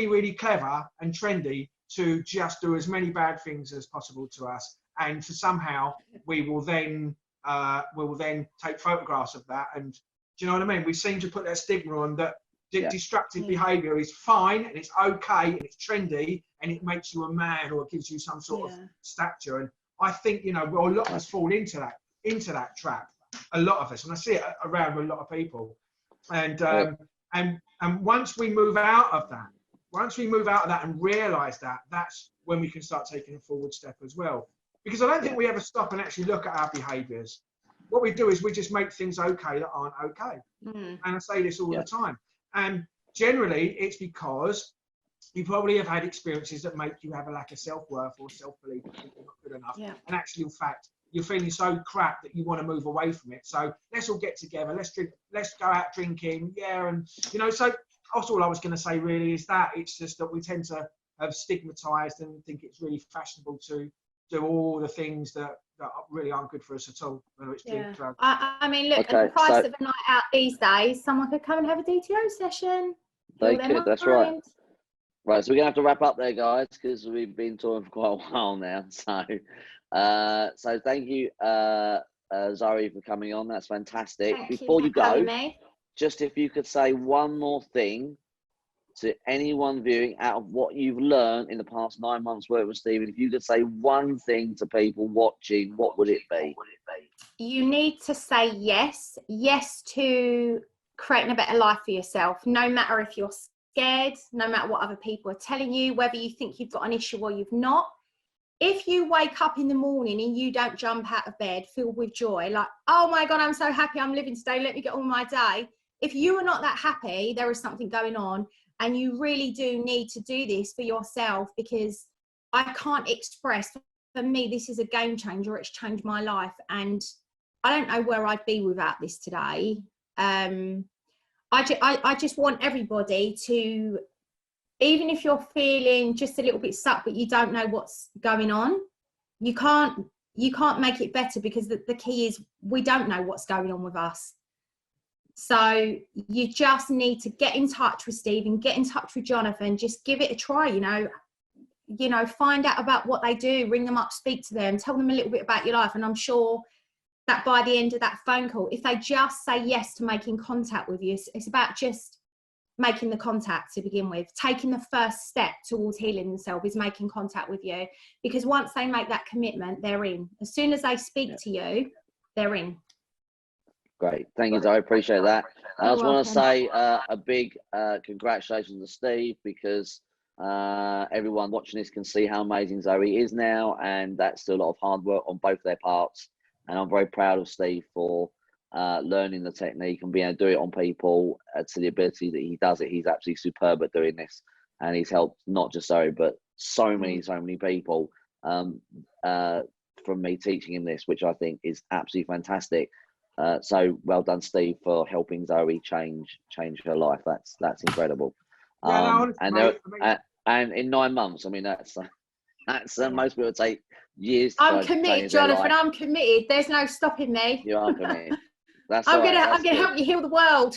really clever and trendy to just do as many bad things as possible to us, and for somehow we will then take photographs of that. And do you know what I mean? We seem to put that stigma on that destructive behaviour is fine and it's okay and it's trendy and it makes you a man or it gives you some sort of stature. And I think a lot of us fall into that trap. A lot of us, and I see it around with a lot of people. And once we move out of that. Once we move out of that and realise that, that's when we can start taking a forward step as well. Because I don't think we ever stop and actually look at our behaviours. What we do is we just make things okay that aren't okay. And I say this all the time. And generally, it's because you probably have had experiences that make you have a lack of self-worth or self-belief that you're not good enough. And actually, in fact, you're feeling so crap that you want to move away from it. So let's all get together. Let's drink. Let's go out drinking. And so. That's all I was going to say really is that it's just that we tend to have stigmatized and think it's really fashionable to do all the things that really aren't good for us at all, whether it's drink, drugs. I mean, look, at the price of a night out these days, someone could come and have a DTO session. They could, that's right. Right, so we're going to have to wrap up there, guys, because we've been talking for quite a while now. So thank you, Zoe, for coming on. That's fantastic. Before you go, just if you could say one more thing to anyone viewing out of what you've learned in the past 9 months work with Stephen, if you could say one thing to people watching, what would it be? You need to say yes to creating a better life for yourself, no matter if you're scared, no matter what other people are telling you, whether you think you've got an issue or you've not. if you wake up in the morning and you don't jump out of bed filled with joy, like, oh my God, I'm so happy I'm living today, let me get on my day. If you are not that happy, there is something going on, and you really do need to do this for yourself, because I can't express, for me, this is a game changer. It's changed my life, and I don't know where I'd be without this today. I just want everybody to, even if you're feeling just a little bit stuck, but you don't know what's going on, you can't make it better, because the key is we don't know what's going on with us. So you just need to get in touch with Steve and get in touch with Jonathan. Just give it a try, you know, find out about what they do, ring them up, speak to them, tell them a little bit about your life. And I'm sure that by the end of that phone call, if they just say yes to making contact with you, it's about just making the contact to begin with. Taking the first step towards healing themselves is making contact with you, because once they make that commitment, they're in. As soon as they speak to you, they're in. Great. Thank you, Zoe. I appreciate that. I just want to say a big congratulations to Steve, because everyone watching this can see how amazing Zoe is now, and that's still a lot of hard work on both their parts. And I'm very proud of Steve for learning the technique and being able to do it on people to the ability that he does it. He's absolutely superb at doing this, and he's helped not just Zoe, but so many people from me teaching him this, which I think is absolutely fantastic. So well done, Steve, for helping Zoe change her life. That's incredible. And in 9 months, I mean, that's most people take years. I'm committed, Jonathan. I'm committed. There's no stopping me. You are committed. I'm gonna help you heal the world.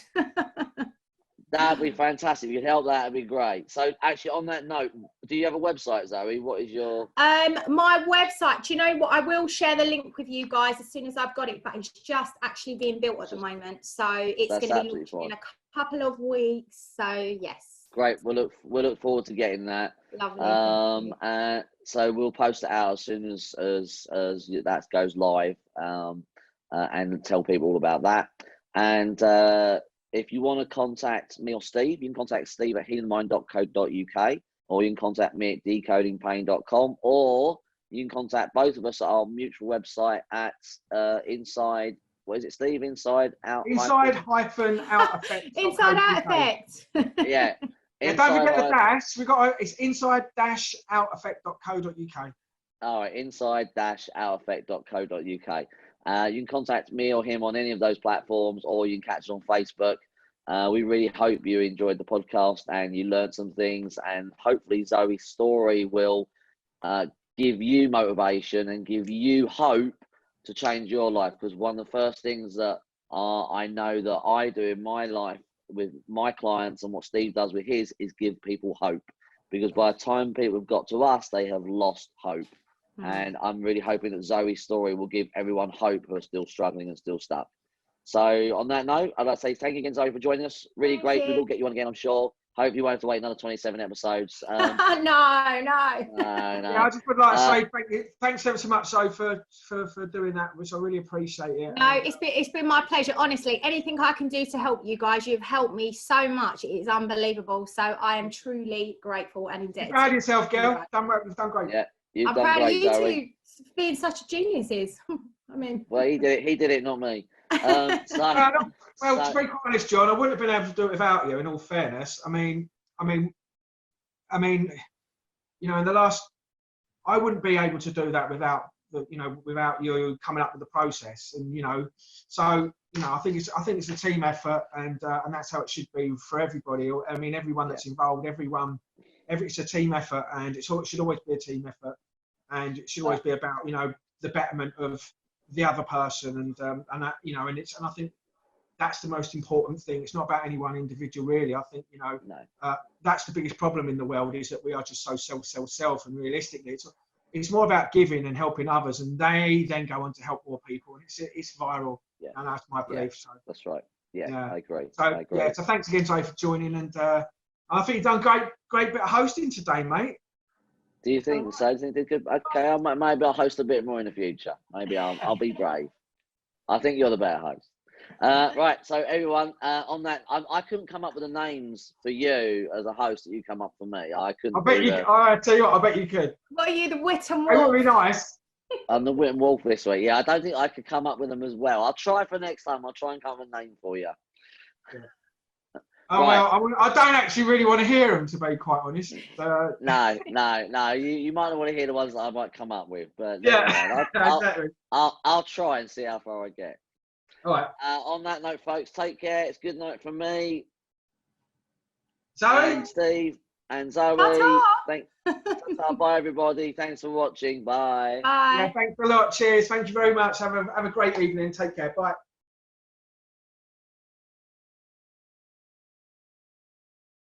That'd be fantastic. If you could help, that'd be great. So, actually, on that note, do you have a website, Zoe? What is your? My website. Do you know what? I will share the link with you guys as soon as I've got it, but it's just actually being built at the moment, so it's going to be launched in a couple of weeks. So yes. Great. We'll look forward to getting that. Lovely. So we'll post it out as soon as that goes live, and tell people all about that. And if you want to contact me or Steve, you can contact Steve at healingmind.co.uk, or you can contact me at decodingpain.com, or you can contact both of us at our mutual website at Inside. What is it, Steve? Inside Out. Inside hyphen Out Effect. Inside Out Effect. Yeah. Yeah, don't forget the dash. It's inside-outeffect.co.uk. All right, inside-outeffect.co.uk. You can contact me or him on any of those platforms, or you can catch us on Facebook. We really hope you enjoyed the podcast and you learned some things, and hopefully Zoe's story will give you motivation and give you hope to change your life. Because one of the first things that I know that I do in my life with my clients, and what Steve does with his, is give people hope, because by the time people have got to us, they have lost hope. And I'm really hoping that Zoe's story will give everyone hope who are still struggling and still stuck. So on that note, I'd like to say thank you again, Zoe, for joining us. Really great. We will get you on again, I'm sure. Hope you won't have to wait another 27 episodes. No. Yeah, I just would like to say thanks ever so much, Zoe, for doing that, which I really appreciate it. No, it's been my pleasure. Honestly, anything I can do to help you guys, you've helped me so much. It is unbelievable. So I am truly grateful and indebted. Proud of yourself, girl. You've done great. Yeah, I'm proud of you two being such geniuses. I mean, well, he did it, not me. To be quite honest, John, I wouldn't have been able to do it without you. In all fairness, I mean, you know, in the last, I wouldn't be able to do that without you coming up with the process, and so I think it's a team effort, and that's how it should be for everybody. I mean, everyone that's involved, it's a team effort, and it should always be a team effort, and it should always be about the betterment of the other person, and I think that's the most important thing. It's not about any one individual, really. I think that's the biggest problem in the world, is that we are just so self, and realistically it's more about giving and helping others, and they then go on to help more people, and it's viral. And that's my belief. So that's right. I agree. So so thanks again, Zoe, for joining, and I think you've done great bit of hosting today, mate. Do you think so? Do you think they could? Okay, maybe I'll host a bit more in the future. Maybe I'll be brave. I think you're the better host. Right, so everyone, on that, I couldn't come up with the names for you as a host that you come up for me. I couldn't. I bet you. I tell you what, I bet you could. What are you, the wit and It wolf? would be nice. I'm the Wit and Wolf this week. Yeah, I don't think I could come up with them as well. I'll try for next time. I'll try and come up with a name for you. Yeah. Oh, Right. well, I don't actually really want to hear them, to be quite honest. No. You might not want to hear the ones that I might come up with, but Yeah, exactly. I'll try and see how far I get. All right. On that note, folks, take care. It's good night from me, Zoe? and Steve, and Zoe. Ta-ta. Bye, everybody. Thanks for watching. Bye. Bye. Yeah, thanks a lot. Cheers. Thank you very much. Have a great evening. Take care. Bye.